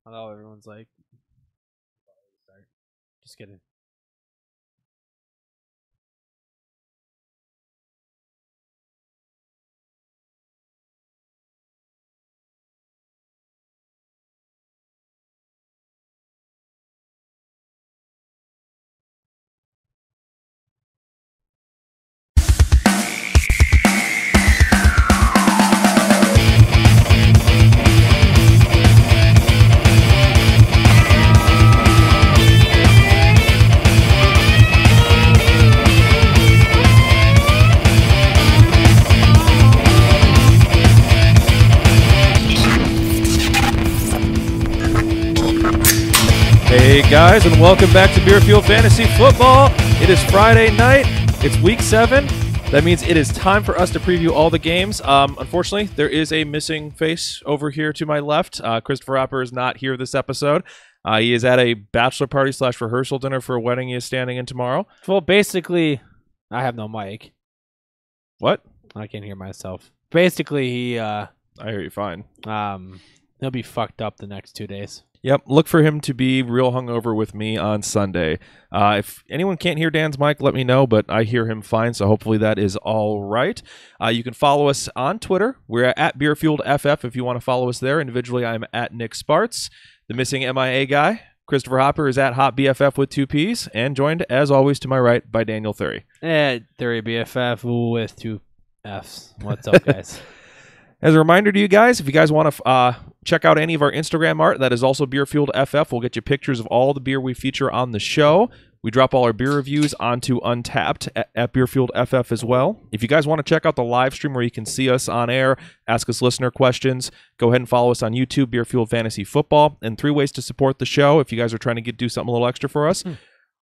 Although everyone's like, start. Just kidding. Hey guys, and welcome back to Beerfield Fantasy Football. It is Friday night. It's week 7. That means it is time for us to preview all the games. Unfortunately, there is a missing face over here to my left. Christopher Hopper is not here this episode. He is at a bachelor party / rehearsal dinner for a wedding he is standing in tomorrow. Well, basically, I have no mic. What? I can't hear myself. Basically, he I hear you fine. he'll be fucked up the next 2 days. Yep, look for him to be real hungover with me on Sunday. If anyone can't hear Dan's mic, let me know, but I hear him fine, so hopefully that is all right. You can follow us on Twitter. We're at BeerfieldFF if you want to follow us there. Individually, I'm at Nick Sparts. The missing MIA guy, Christopher Hopper, is at HopBFF with 2 Ps, and joined, as always, to my right by Daniel Thury. Thury BFF with 2 Fs. What's up, guys? As a reminder to you guys, if you guys want to check out any of our Instagram art, that is also BeerfieldFF. We'll get you pictures of all the beer we feature on the show. We drop all our beer reviews onto Untapped at BeerfieldFF as well. If you guys want to check out the live stream where you can see us on air, ask us listener questions, go ahead and follow us on YouTube, Beerfield Fantasy Football. And 3 ways to support the show if you guys are trying to do something a little extra for us.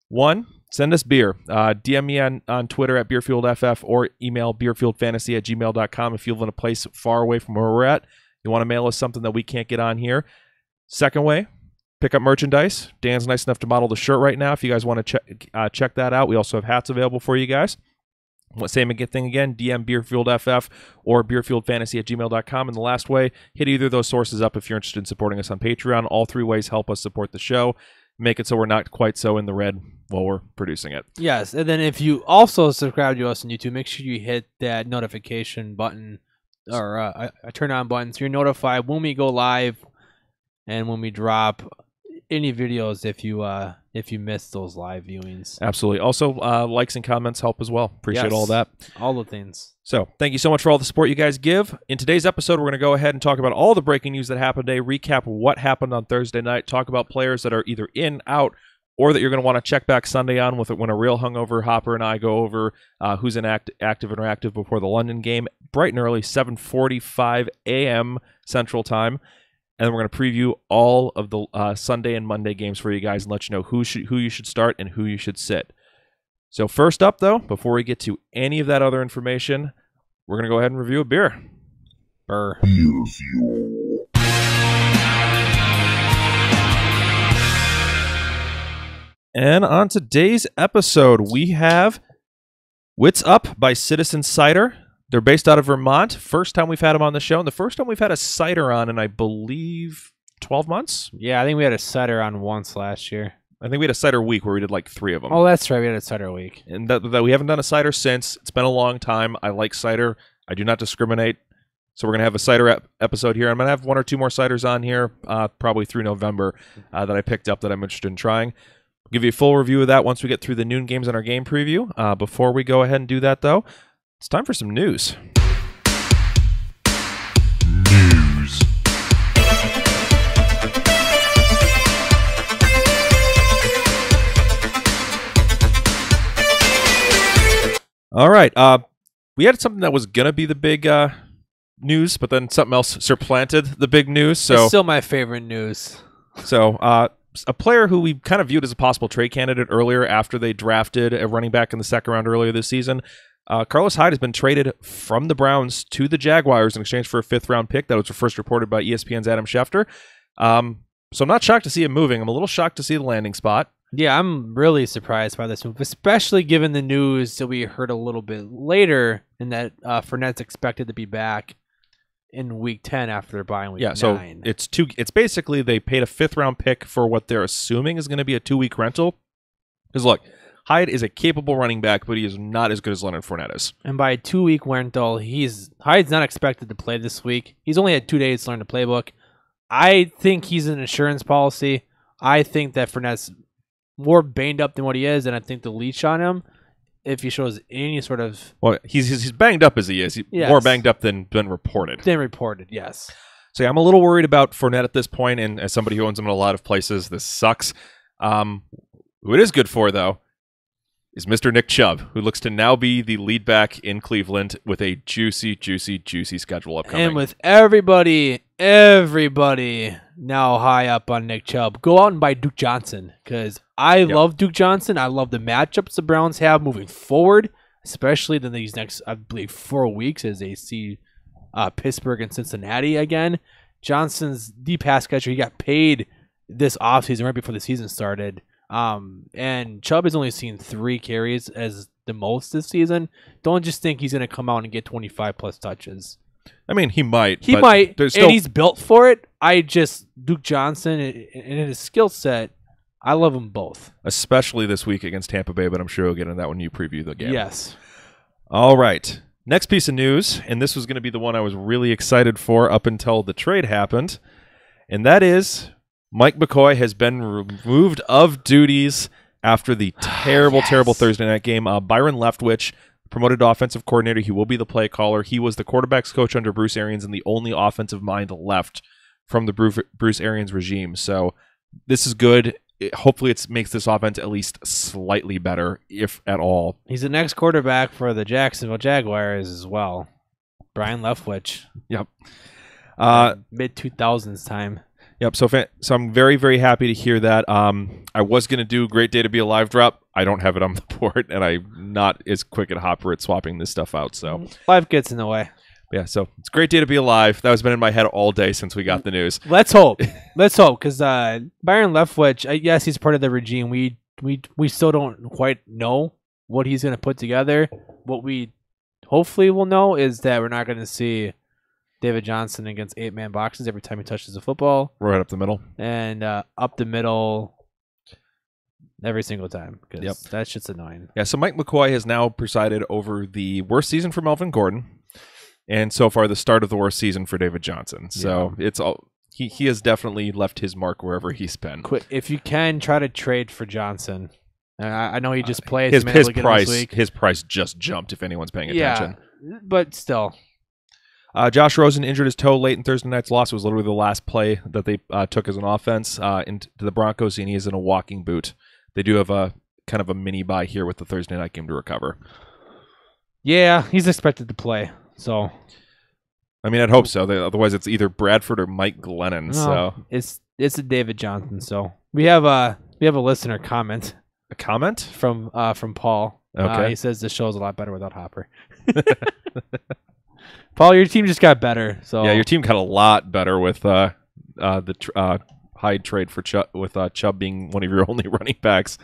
1, send us beer. DM me on Twitter at BeerfieldFF or email beerfieldfantasy@gmail.com if you live in a place far away from where we're at. You want to mail us something that we can't get on here. Second way, pick up merchandise. Dan's nice enough to model the shirt right now if you guys want to check that out. We also have hats available for you guys. Same thing again, DM BeerfieldFF or beerfieldfantasy@gmail.com. And the last way, hit either of those sources up if you're interested in supporting us on Patreon. All 3 ways help us support the show. Make it so we're not quite so in the red while we're producing it. Yes, and then if you also subscribe to us on YouTube, make sure you hit that notification button or a turn on button so you're notified when we go live and when we drop any videos if you miss those live viewings. Absolutely. Also, likes and comments help as well. Appreciate all that. All the things. So thank you so much for all the support you guys give. In today's episode, we're going to go ahead and talk about all the breaking news that happened today, recap what happened on Thursday night, talk about players that are either in, out, or that you're going to want to check back Sunday on with it when a real hungover Hopper and I go over who's active and reactive before the London game, bright and early, 7:45 a.m. Central Time. And then we're going to preview all of the Sunday and Monday games for you guys and let you know who you should start and who you should sit. So first up, though, before we get to any of that other information, we're going to go ahead and review a beer. Burr. And on today's episode, we have Wits Up by Citizen Cider. They're based out of Vermont. First time we've had them on the show, and the first time we've had a cider on in, I believe, 12 months? Yeah, I think we had a cider on once last year. I think we had a cider week where we did like 3 of them. Oh, that's right. We had a cider week. And that we haven't done a cider since. It's been a long time. I like cider. I do not discriminate. So we're going to have a cider episode here. I'm going to have 1 or 2 more ciders on here, probably through November, that I picked up that I'm interested in trying. We'll give you a full review of that once we get through the noon games in our game preview. Before we go ahead and do that, though, it's time for some news. News. All right. We had something that was going to be the big news, but then something else supplanted the big news. So it's still my favorite news. So a player who we kind of viewed as a possible trade candidate earlier after they drafted a running back in the 2nd round earlier this season, Carlos Hyde has been traded from the Browns to the Jaguars in exchange for a 5th round pick. That was first reported by ESPN's Adam Schefter. So I'm not shocked to see him moving. I'm a little shocked to see the landing spot. Yeah, I'm really surprised by this move, especially given the news that we heard a little bit later and that Fournette's expected to be back. in week 10 after they're buying week 9. So it's basically they paid a 5th-round pick for what they're assuming is going to be a 2-week rental. Because look, Hyde is a capable running back, but he is not as good as Leonard Fournette is. And by a 2-week rental, Hyde's not expected to play this week. He's only had 2 days to learn the playbook. I think he's an insurance policy. I think that Fournette's more banged up than what he is, and I think the leash on him, if he shows any sort of... Well, he's banged up as he is. Yes. More banged up than reported. Yes. So yeah, I'm a little worried about Fournette at this point, and as somebody who owns him in a lot of places, this sucks. Who it is good for, though, is Mr. Nick Chubb, who looks to now be the lead back in Cleveland with a juicy, juicy, juicy schedule upcoming. And with everybody now high up on Nick Chubb, go out and buy Duke Johnson, because I love Duke Johnson. I love the matchups the Browns have moving forward, especially in these next, I believe, 4 weeks as they see Pittsburgh and Cincinnati again. Johnson's the pass catcher. He got paid this offseason right before the season started. And Chubb has only seen 3 carries as the most this season. Don't just think he's going to come out and get 25 plus touches. I mean, he might. He might, and he's built for it. Duke Johnson and his skill set, I love them both. Especially this week against Tampa Bay, but I'm sure we'll get into that when you preview the game. Yes. All right. Next piece of news, and this was going to be the one I was really excited for up until the trade happened, and that is Mike McCoy has been removed of duties after the terrible Thursday night game. Byron Leftwich, promoted to offensive coordinator. He will be the play caller. He was the quarterback's coach under Bruce Arians and the only offensive mind left from the Bruce Arians regime. So this is good. Hopefully it makes this offense at least slightly better, if at all. He's the next quarterback for the Jacksonville Jaguars as well. Brian Leftwich. Yep. Mid-2000s time. Yep. So I'm very, very happy to hear that. I was going to do Great Day to Be Alive drop. I don't have it on the board, and I'm not as quick at Hopper at swapping this stuff out. So life gets in the way. Yeah, so it's a great day to be alive. That has been in my head all day since we got the news. Let's hope. Because Byron Leftwich, yes, he's part of the regime. We still don't quite know what he's going to put together. What we hopefully will know is that we're not going to see David Johnson against 8-man boxes every time he touches the football. Right up the middle. And up the middle every single time. Because that shit's annoying. Yeah, so Mike McCoy has now presided over the worst season for Melvin Gordon. And so far, the start of the worst season for David Johnson. So it's all he has definitely left his mark wherever he's been. If you can, try to trade for Johnson. I know he just plays. His price just jumped. If anyone's paying attention, but still. Josh Rosen injured his toe late in Thursday night's loss. It was literally the last play that they took as an offense into the Broncos, and he is in a walking boot. They do have a kind of a mini bye here with the Thursday night game to recover. Yeah, he's expected to play. So, I mean, I'd hope so. Otherwise, it's either Bradford or Mike Glennon. No, it's a David Johnson. So we have a listener comment. A comment from Paul. Okay, he says the show's a lot better without Hopper. Paul, your team just got better. So yeah, your team got a lot better with the Hyde trade for Chubb being one of your only running backs.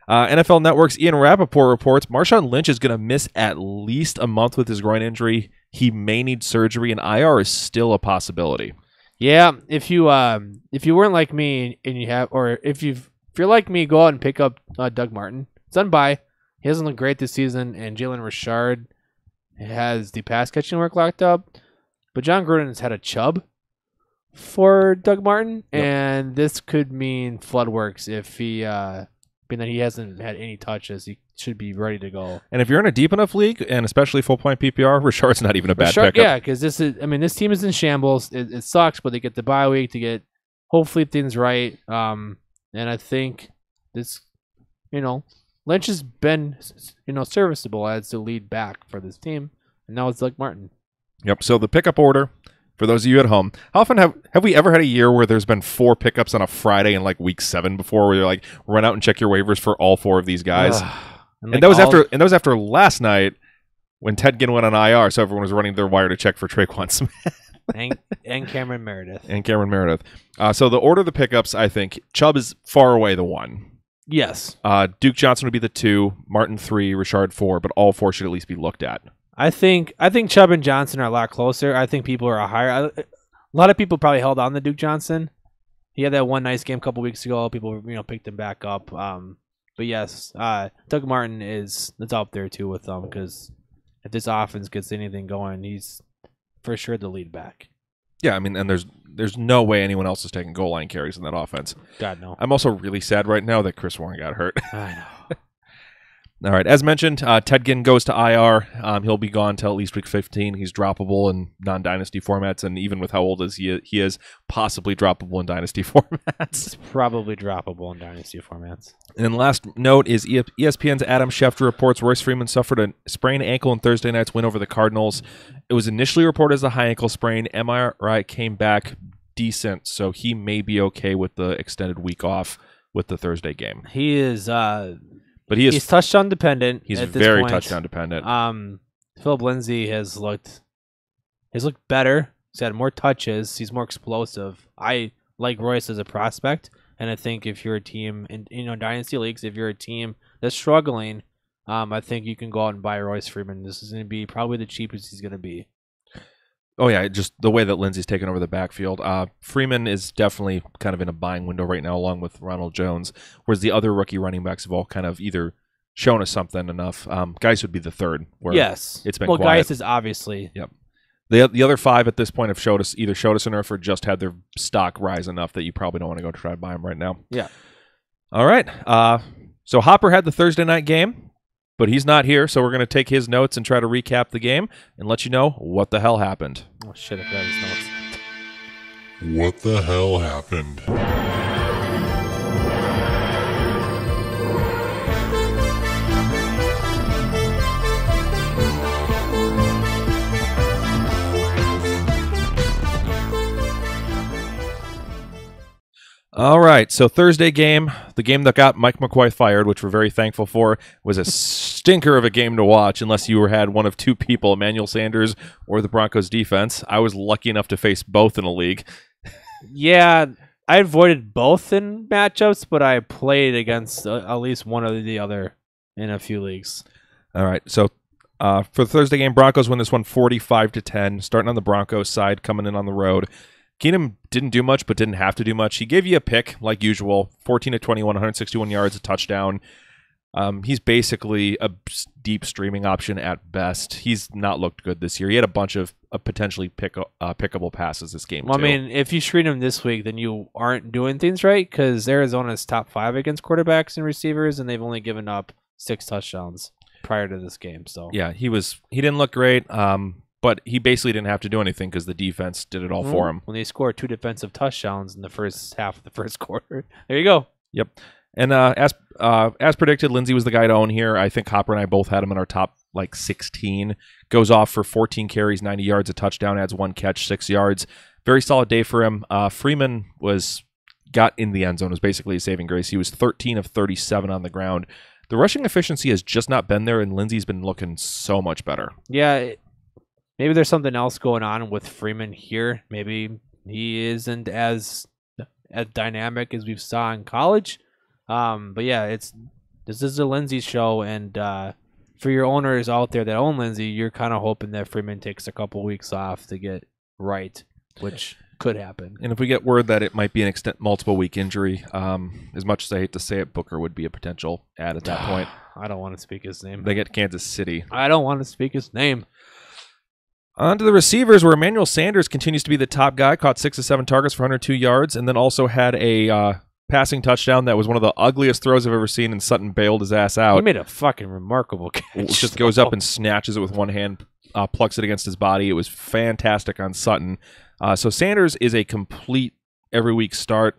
NFL Network's Ian Rappaport reports Marshawn Lynch is going to miss at least a month with his groin injury. He may need surgery, and IR is still a possibility. Yeah, if you weren't like me and you have, or if you're like me, go out and pick up Doug Martin. It's on bye. He hasn't looked great this season, and Jalen Richard has the pass catching work locked up. But John Gruden has had a Chubb for Doug Martin, and this could mean flood works if he. Being that he hasn't had any touches, he should be ready to go. And if you're in a deep enough league, and especially full point PPR, Richard's not even a bad pickup. Yeah, because this team is in shambles. It sucks, but they get the bye week to get hopefully things right. And I think this, Lynch has been, serviceable as the lead back for this team, and now it's Doug Martin. Yep. So the pickup order. For those of you at home, how often have we ever had a year where there's been 4 pickups on a Friday in like week 7 before, where you're like, run out and check your waivers for all 4 of these guys? And that was after last night when Ted Ginn went on IR, so everyone was running their wire to check for Traquan Smith and Cameron Meredith. So the order of the pickups, I think Chubb is far away the 1. Yes. Duke Johnson would be the 2, Martin 3, Richard 4, but all 4 should at least be looked at. I think Chubb and Johnson are a lot closer. I think people are higher. A lot of people probably held on to Duke Johnson. He had that one nice game a couple weeks ago. People picked him back up. But yes, Doug Martin it's up there too with them because if this offense gets anything going, he's for sure the lead back. Yeah, I mean, and there's no way anyone else is taking goal line carries in that offense. God no. I'm also really sad right now that Chris Warren got hurt. I know. All right, as mentioned, Ted Ginn goes to IR. He'll be gone till at least week 15. He's droppable in non-dynasty formats, and even with how old he is possibly droppable in dynasty formats. It's probably droppable in dynasty formats. And then last note is ESPN's Adam Schefter reports Royce Freeman suffered a sprained ankle in Thursday night's win over the Cardinals. It was initially reported as a high ankle sprain. MRI came back decent, so he may be okay with the extended week off with the Thursday game. He is... But he's touchdown dependent. He's at this very point. touchdown dependent. Philip Lindsay has looked better. He's had more touches. He's more explosive. I like Royce as a prospect, and I think if you're a team in dynasty leagues, if you're a team that's struggling, I think you can go out and buy Royce Freeman. This is going to be probably the cheapest he's going to be. Oh, yeah, just the way that Lindsey's taken over the backfield. Freeman is definitely kind of in a buying window right now, along with Ronald Jones, whereas the other rookie running backs have all kind of either shown us something enough. Geis would be the third. Where yes. It's been well, quiet. Geis is obviously. Yep. The other five at this point have either showed us enough or just had their stock rise enough that you probably don't want to go try to buy them right now. Yeah. All right. So Hopper had the Thursday night game, but he's not here, so we're going to take his notes and try to recap the game and let you know what the hell happened. Oh, shit, I got his notes. What the hell happened? All right, so Thursday game, the game that got Mike McCoy fired, which we're very thankful for, was a stinker of a game to watch unless you had one of two people, Emmanuel Sanders or the Broncos defense. I was lucky enough to face both in a league. Yeah, I avoided both in matchups, but I played against at least one or the other in a few leagues. All right, so for the Thursday game, Broncos win this one 45-10, starting on the Broncos side, coming in on the road. Keenum didn't do much, but didn't have to do much. He gave you a pick, like usual, 14-21, 161 yards, a touchdown. He's basically a deep streaming option at best. He's not looked good this year. He had a bunch of potentially pickable passes this game, well, too. I mean, if you stream him this week, then you aren't doing things right because Arizona's top 5 against quarterbacks and receivers, and they've only given up 6 touchdowns prior to this game. So yeah, he didn't look great. But he basically didn't have to do anything because the defense did it all for him. When they scored 2 defensive touchdowns in the first half of the first quarter. There you go. Yep. And as predicted, Lindsey was the guy to own here. I think Hopper and I both had him in our top 16. Goes off for 14 carries, 90 yards, a touchdown, adds 1 catch, 6 yards. Very solid day for him. Freeman got in the end zone, was basically a saving grace. He was 13 of 37 on the ground. The rushing efficiency has just not been there, and Lindsey's been looking so much better. Yeah, maybe there's something else going on with Freeman here. Maybe he isn't as dynamic as we saw in college. But yeah, this is a Lindsey show, and for your owners out there that own Lindsey, you're kind of hoping that Freeman takes a couple weeks off to get right, which could happen. And if we get word that it might be an multiple week injury, as much as I hate to say it, Booker would be a potential add at that point. I don't want to speak his name. They get Kansas City. I don't want to speak his name. On to the receivers, where Emmanuel Sanders continues to be the top guy, caught 6 of 7 targets for 102 yards, and then also had a passing touchdown that was one of the ugliest throws I've ever seen, and Sutton bailed his ass out. He made a fucking remarkable catch. It just goes up and snatches it with one hand, plucks it against his body. It was fantastic on Sutton. So Sanders is a complete every week start.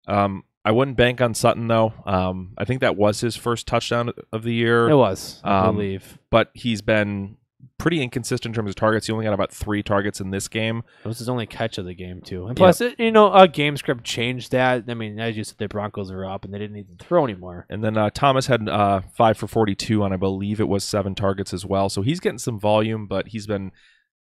I wouldn't bank on Sutton, though. I think that was his first touchdown of the year. It was, I believe. But he's been pretty inconsistent in terms of targets. He only got about 3 targets in this game. It was his only catch of the game, too. And plus, a game script changed that. I mean, as you said, the Broncos were up, and they didn't need to throw anymore. And then Thomas had 5 for 42 on, I believe it was 7 targets as well. So he's getting some volume, but he's been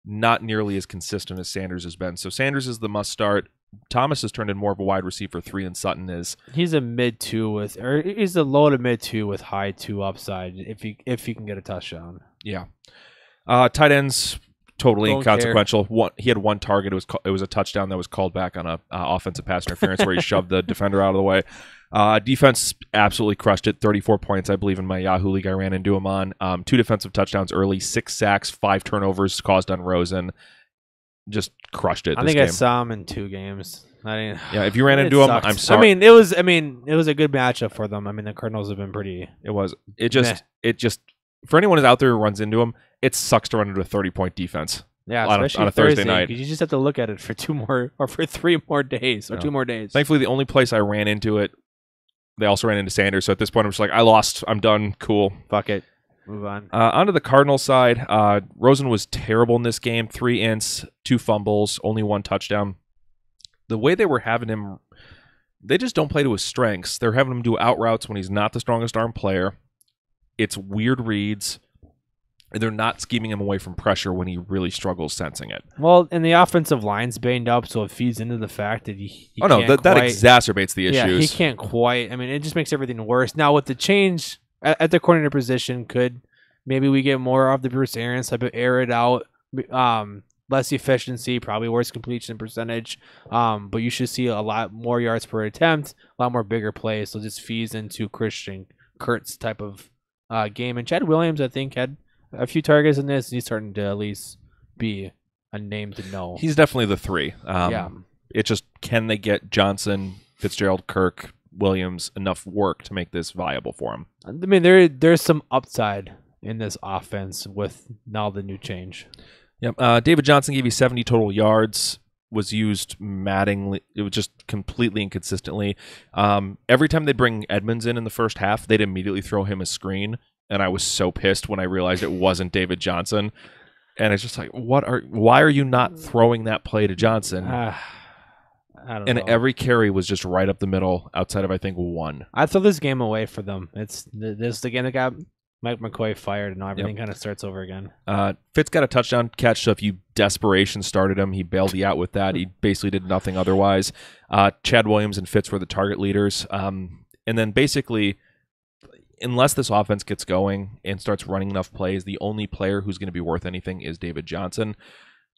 not nearly as consistent as Sanders has been. So Sanders is the must start. Thomas has turned in more of a wide receiver 3 than Sutton is. He's a mid-2 or he's a low to mid-2 with high 2 upside if he can get a touchdown. Yeah. Tight ends totally Don't inconsequential. He had one target. It was a touchdown that was called back on a offensive pass interference where he shoved the defender out of the way. Defense absolutely crushed it. 34 points, I believe, in my Yahoo league I ran into him on. 2 defensive touchdowns early, 6 sacks, 5 turnovers caused on Rosen. Just crushed it. I think I saw him in 2 games. Yeah, if you ran into him, I'm sorry. It was a good matchup for them. I mean, the Cardinals have been pretty. It just for anyone who's out there who runs into him, it sucks to run into a 30-point defense. Yeah, on a Thursday night. You just have to look at it for 2 more or for 3 more days or 2 more days. Thankfully, the only place I ran into it, they also ran into Sanders. So at this point, I'm just like, I lost. I'm done. Cool. Fuck it. Move on. Onto the Cardinals side, Rosen was terrible in this game. 3 ints, 2 fumbles, only 1 touchdown. The way they were having him, they just don't play to his strengths. They're having him do out routes when he's not the strongest arm player. It's weird reads. They're not scheming him away from pressure when he really struggles sensing it. Well, and the offensive line's banged up, so it feeds into the fact that he that exacerbates the issues. Yeah, he can't quite. I mean, it just makes everything worse. Now, with the change at the coordinator position, maybe we get more of the Bruce Arians type of air it out, less efficiency, probably worse completion percentage, but you should see a lot more yards per attempt, a lot more bigger plays, so this feeds into Christian Kirk's type of game. And Chad Williams, I think, had a few targets in this, and he's starting to at least be a name to know. He's definitely the 3. Yeah. It just, can they get Johnson, Fitzgerald, Kirk, Williams enough work to make this viable for him? I mean, there's some upside in this offense with now the new change. Yep. David Johnson gave you 70 total yards, was used mattingly. It was just completely inconsistently. Every time they bring Edmonds in the first half, they'd immediately throw him a screen. And I was so pissed when I realized it wasn't David Johnson. And it's just like, why are you not throwing that play to Johnson? I don't know. And every carry was just right up the middle outside of, I think, 1. I throw this game away for them. It's this the game that got Mike McCoy fired, and now everything kind of starts over again. Fitz got a touchdown catch, so if you desperation started him, he bailed you out with that. He basically did nothing otherwise. Chad Williams and Fitz were the target leaders. And then basically, unless this offense gets going and starts running enough plays, the only player who's going to be worth anything is David Johnson.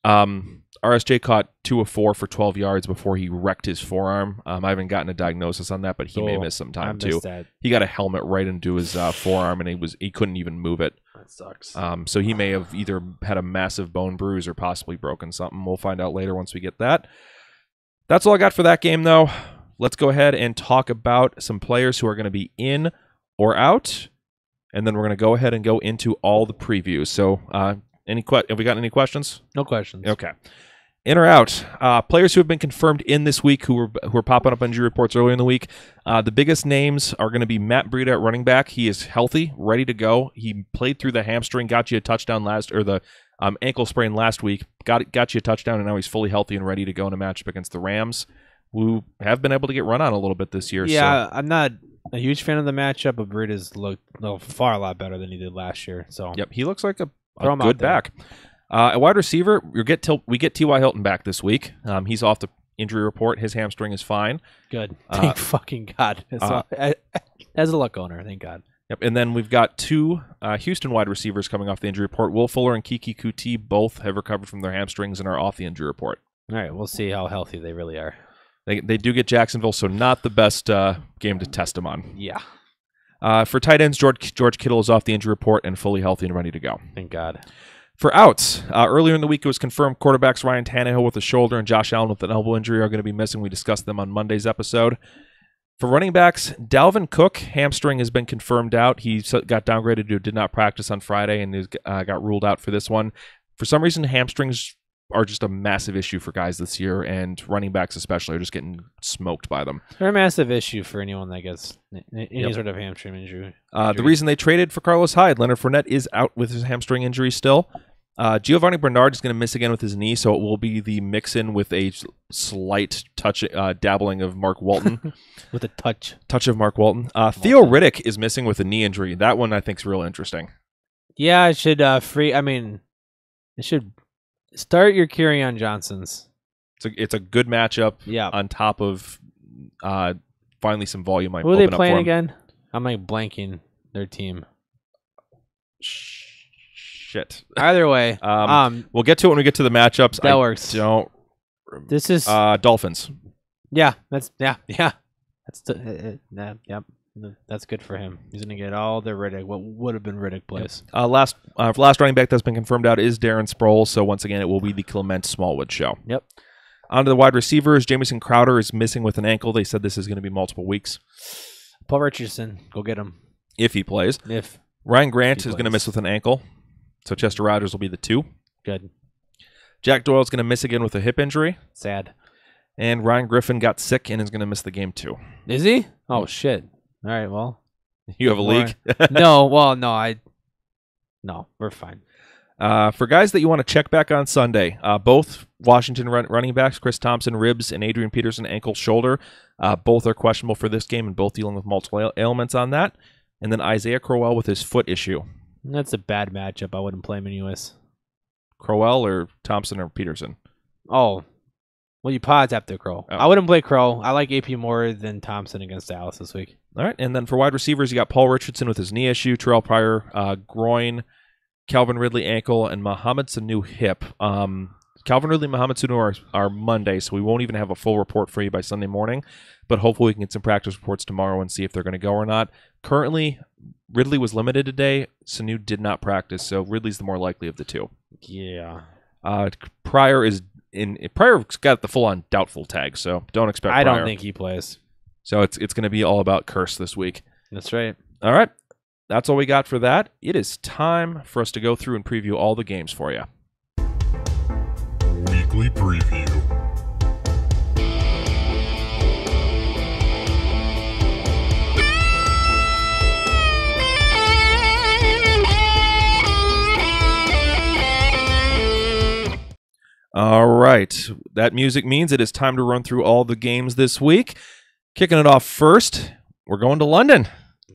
RSJ caught 2 of 4 for 12 yards before he wrecked his forearm. I haven't gotten a diagnosis on that, but he may miss some time too. He got a helmet right into his forearm, and he couldn't even move it. That sucks. So he may have either had a massive bone bruise or possibly broken something. We'll find out later once we get that. That's all I got for that game, though. Let's go ahead and talk about some players who are going to be in or out, and then we're going to go ahead and go into all the previews. So, have we got any questions? No questions. Okay. In or out? Players who have been confirmed in this week who are popping up on injury reports earlier in the week. The biggest names are going to be Matt Breida at running back. He is healthy, ready to go. He played through the hamstring, got you a touchdown the ankle sprain last week, got you a touchdown, and now he's fully healthy and ready to go in a matchup against the Rams, who have been able to get run on a little bit this year. Yeah, I'm not a huge fan of the matchup, but Breida's looked far a lot better than he did last year. So yep, he looks like a good back. At wide receiver, we get T.Y. Hilton back this week. He's off the injury report. His hamstring is fine. Good. Thank fucking God. As a luck owner, thank God. Yep. And then we've got 2 Houston wide receivers coming off the injury report. Will Fuller and Kiki Kuti both have recovered from their hamstrings and are off the injury report. All right, we'll see how healthy they really are. They do get Jacksonville, so not the best game to test them on. Yeah. For tight ends, George Kittle is off the injury report and fully healthy and ready to go. Thank God. For outs, earlier in the week it was confirmed quarterbacks Ryan Tannehill with a shoulder and Josh Allen with an elbow injury are going to be missing. We discussed them on Monday's episode. For running backs, Dalvin Cook, hamstring has been confirmed out. He got downgraded to did not practice on Friday and got ruled out for this one. For some reason, hamstrings are just a massive issue for guys this year, and running backs especially are just getting smoked by them. They're a massive issue for anyone that gets any sort of hamstring injury. The reason they traded for Carlos Hyde, Leonard Fournette is out with his hamstring injury still. Giovanni Bernard is going to miss again with his knee, so it will be the mix-in with a slight touch, dabbling of Mark Walton. With a touch of Mark Walton. Theo Riddick is missing with a knee injury. That one I think is real interesting. Yeah, it should it should start your Kerryon Johnsons. It's a good matchup. Yeah. On top of finally some volume. Who are they playing again? I'm blanking their team. Shit. Either way, We'll get to it when we get to the matchups. That works. This is Dolphins. Yeah, that's That's yep. That's good for him. He's gonna get all the Riddick. What would have been Riddick plays. Last running back that's been confirmed out is Darren Sproles. So once again, it will be the Clement Smallwood show. Yep. On to the wide receivers. Jamison Crowder is missing with an ankle. They said this is going to be multiple weeks. Paul Richardson, go get him if he plays. Ryan Grant is going to miss with an ankle. So Chester Rogers will be the 2. Good. Jack Doyle's going to miss again with a hip injury. Sad. And Ryan Griffin got sick and is going to miss the game too. Is he? Oh, shit. All right, well. You have a league? No, we're fine. For guys that you want to check back on Sunday, both Washington running backs, Chris Thompson, ribs, and Adrian Peterson, ankle, shoulder, both are questionable for this game and both dealing with multiple ailments on that. And then Isaiah Crowell with his foot issue. That's a bad matchup. I wouldn't play him anyways. Crowell or Thompson or Peterson? Oh, well, you pods after Crow. I wouldn't play Crow. I like AP more than Thompson against Dallas this week. All right, and then for wide receivers, you got Paul Richardson with his knee issue, Terrell Pryor, groin, Calvin Ridley ankle, and Mohamed Sanu hip. Calvin Ridley and Mohamed Sanu are Monday, so we won't even have a full report for you by Sunday morning, but hopefully we can get some practice reports tomorrow and see if they're going to go or not. Currently, Ridley was limited today. Sanu did not practice, so Ridley's the more likely of the 2. Yeah. Pryor's got the full-on doubtful tag, so don't expect Pryor. I don't think he plays. So it's going to be all about Curse this week. That's right. All right. That's all we got for that. It is time for us to go through and preview all the games for you. Weekly preview. All right. That music means it is time to run through all the games this week. Kicking it off first, we're going to London.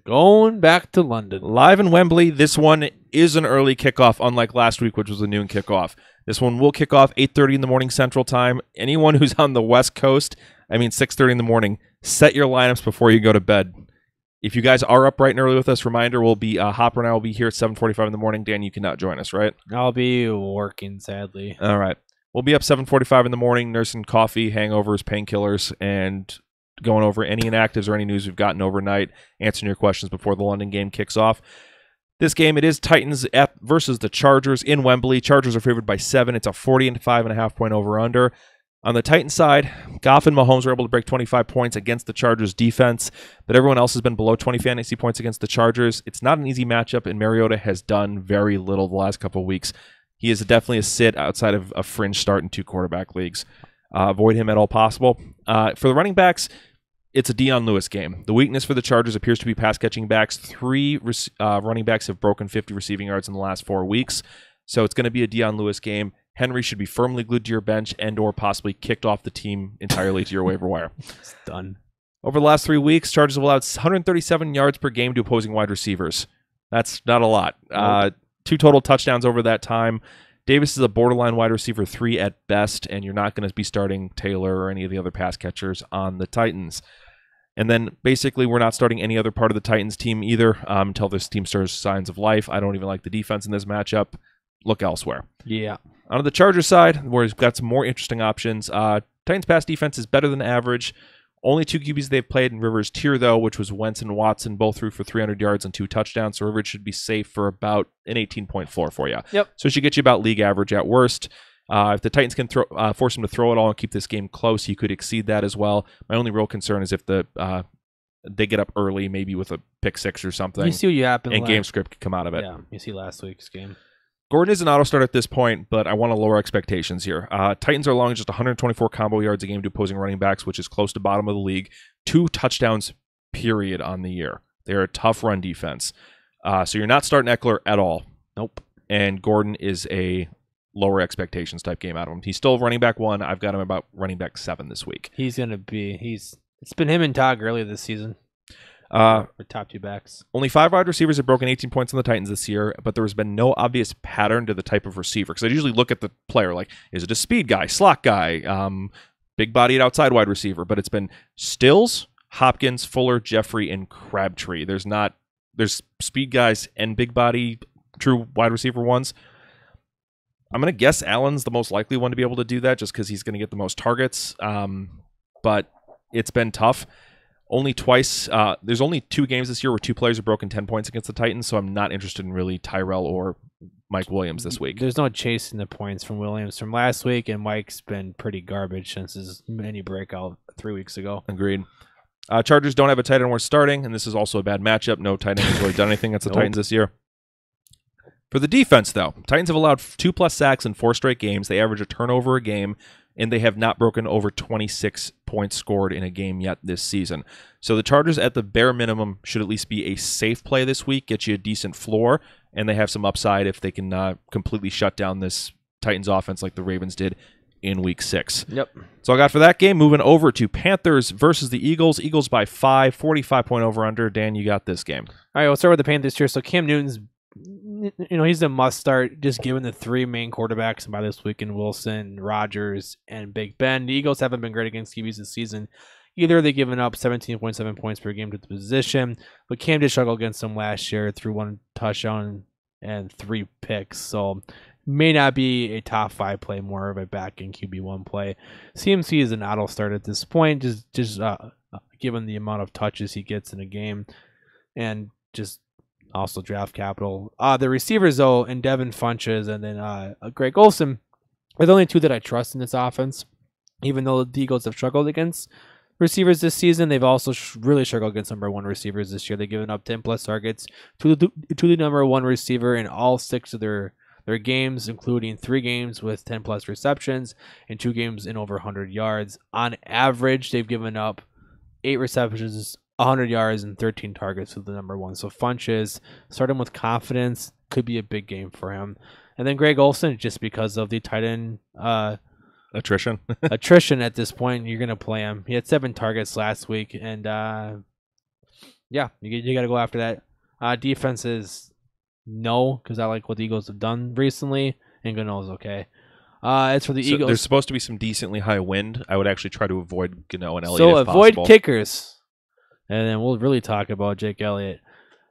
Going back to London. Live in Wembley. This one is an early kickoff, unlike last week, which was a noon kickoff. This one will kick off 8:30 in the morning Central Time. Anyone who's on the West Coast, 6:30 in the morning, set your lineups before you go to bed. If you guys are up bright and early with us, reminder, we'll be Hopper and I will be here at 7:45 in the morning. Dan, you cannot join us, right? I'll be working, sadly. All right. We'll be up 7:45 in the morning, nursing coffee, hangovers, painkillers, and going over any inactives or any news we've gotten overnight, answering your questions before the London game kicks off. This game, it is Titans versus the Chargers in Wembley. Chargers are favored by 7. It's a 40.5 point over-under. On the Titans side, Goff and Mahomes were able to break 25 points against the Chargers defense, but everyone else has been below 20 fantasy points against the Chargers. It's not an easy matchup, and Mariota has done very little the last couple of weeks. He is definitely a sit outside of a fringe start in 2 quarterback leagues. Avoid him at all possible. For the running backs, it's a Dion Lewis game. The weakness for the Chargers appears to be pass-catching backs. 3 running backs have broken 50 receiving yards in the last 4 weeks, so it's going to be a Dion Lewis game. Henry should be firmly glued to your bench and or possibly kicked off the team entirely to your waiver wire. It's done. Over the last 3 weeks, Chargers have allowed 137 yards per game to opposing wide receivers. That's not a lot. Nope. 2 total touchdowns over that time. Davis is a borderline wide receiver 3 at best, and you're not going to be starting Taylor or any of the other pass catchers on the Titans. And then basically we're not starting any other part of the Titans team either until this team shows signs of life. I don't even like the defense in this matchup. Look elsewhere. Yeah. On the Chargers side, where we've got some more interesting options, Titans pass defense is better than average. Only 2 QBs they've played in Rivers' tier, though, which was Wentz and Watson, both threw for 300 yards and 2 touchdowns. So Rivers should be safe for about an 18-point floor for you. Yep. So it should get you about league average at worst. If the Titans can force him to throw it all and keep this game close, he could exceed that as well. My only real concern is if they get up early, maybe with a pick 6 or something. You see what happened. And game script could come out of it. Yeah, you see last week's game. Gordon is an auto start at this point, but I want to lower expectations here. Titans are allowing just 124 combo yards a game to opposing running backs, which is close to bottom of the league. 2 touchdowns, period, on the year. They're a tough run defense. So you're not starting Eckler at all. Nope. And Gordon is a lower expectations type game out of him. He's still running back 1. I've got him about running back 7 this week. He's going to be... It's been him and Todd earlier this season. For top 2 backs. Only 5 wide receivers have broken 18 points on the Titans this year, but there has been no obvious pattern to the type of receiver. Because I usually look at the player like, is it a speed guy, slot guy, big-bodied outside wide receiver? But it's been Stills, Hopkins, Fuller, Jeffrey, and Crabtree. There's speed guys and big body true wide receiver ones. I'm going to guess Allen's the most likely one to be able to do that just because he's going to get the most targets. But it's been tough. Only twice. There's only 2 games this year where 2 players have broken 10 points against the Titans, so I'm not interested in really Tyrell or Mike Williams this week. There's no chasing the points from Williams from last week, and Mike's been pretty garbage since his mini breakout 3 weeks ago. Agreed. Chargers don't have a tight end worth starting, and this is also a bad matchup. No tight end has really done anything against the Titans this year. For the defense, though, Titans have allowed 2+ sacks in 4 straight games. They average a turnover a game, and they have not broken over 26 points scored in a game yet this season. So the Chargers, at the bare minimum, should at least be a safe play this week, get you a decent floor, and they have some upside if they can completely shut down this Titans offense like the Ravens did in Week 6. Yep. So I got for that game. Moving over to Panthers versus the Eagles. Eagles by 5, 45-point over-under. Dan, you got this game. All right, we'll start with the Panthers here. So Cam Newton's, he's a must-start, just given the 3 main quarterbacks by this week in Wilson, Rodgers, and Big Ben. The Eagles haven't been great against QBs this season. Either they've given up 17.7 points per game to the position, but Cam did struggle against them last year through 1 touchdown and 3 picks. So may not be a top 5 play, more of a back in QB1 play. CMC is an auto start at this point, just given the amount of touches he gets in a game, and just also draft capital. The receivers, though, and Devin Funches and then Greg Olsen are the only 2 that I trust in this offense. Even though the Eagles have struggled against receivers this season, they've also really struggled against number 1 receivers this year. They've given up 10+ targets to the number 1 receiver in all 6 of their games, including 3 games with 10+ receptions and 2 games in over 100 yards. On average, they've given up 8 receptions, 100 yards, and 13 targets to the number 1. So Funches, start him with confidence, could be a big game for him. And then Greg Olsen, just because of the tight end attrition at this point, you're going to play him. He had 7 targets last week, and yeah, you got to go after that. Defenses, no, because I like what the Eagles have done recently, and Gano's okay. As for the Eagles, there's supposed to be some decently high wind. I would actually try to avoid Gano and Elliott. So if avoid possible. kickers. And then we'll really talk about Jake Elliott.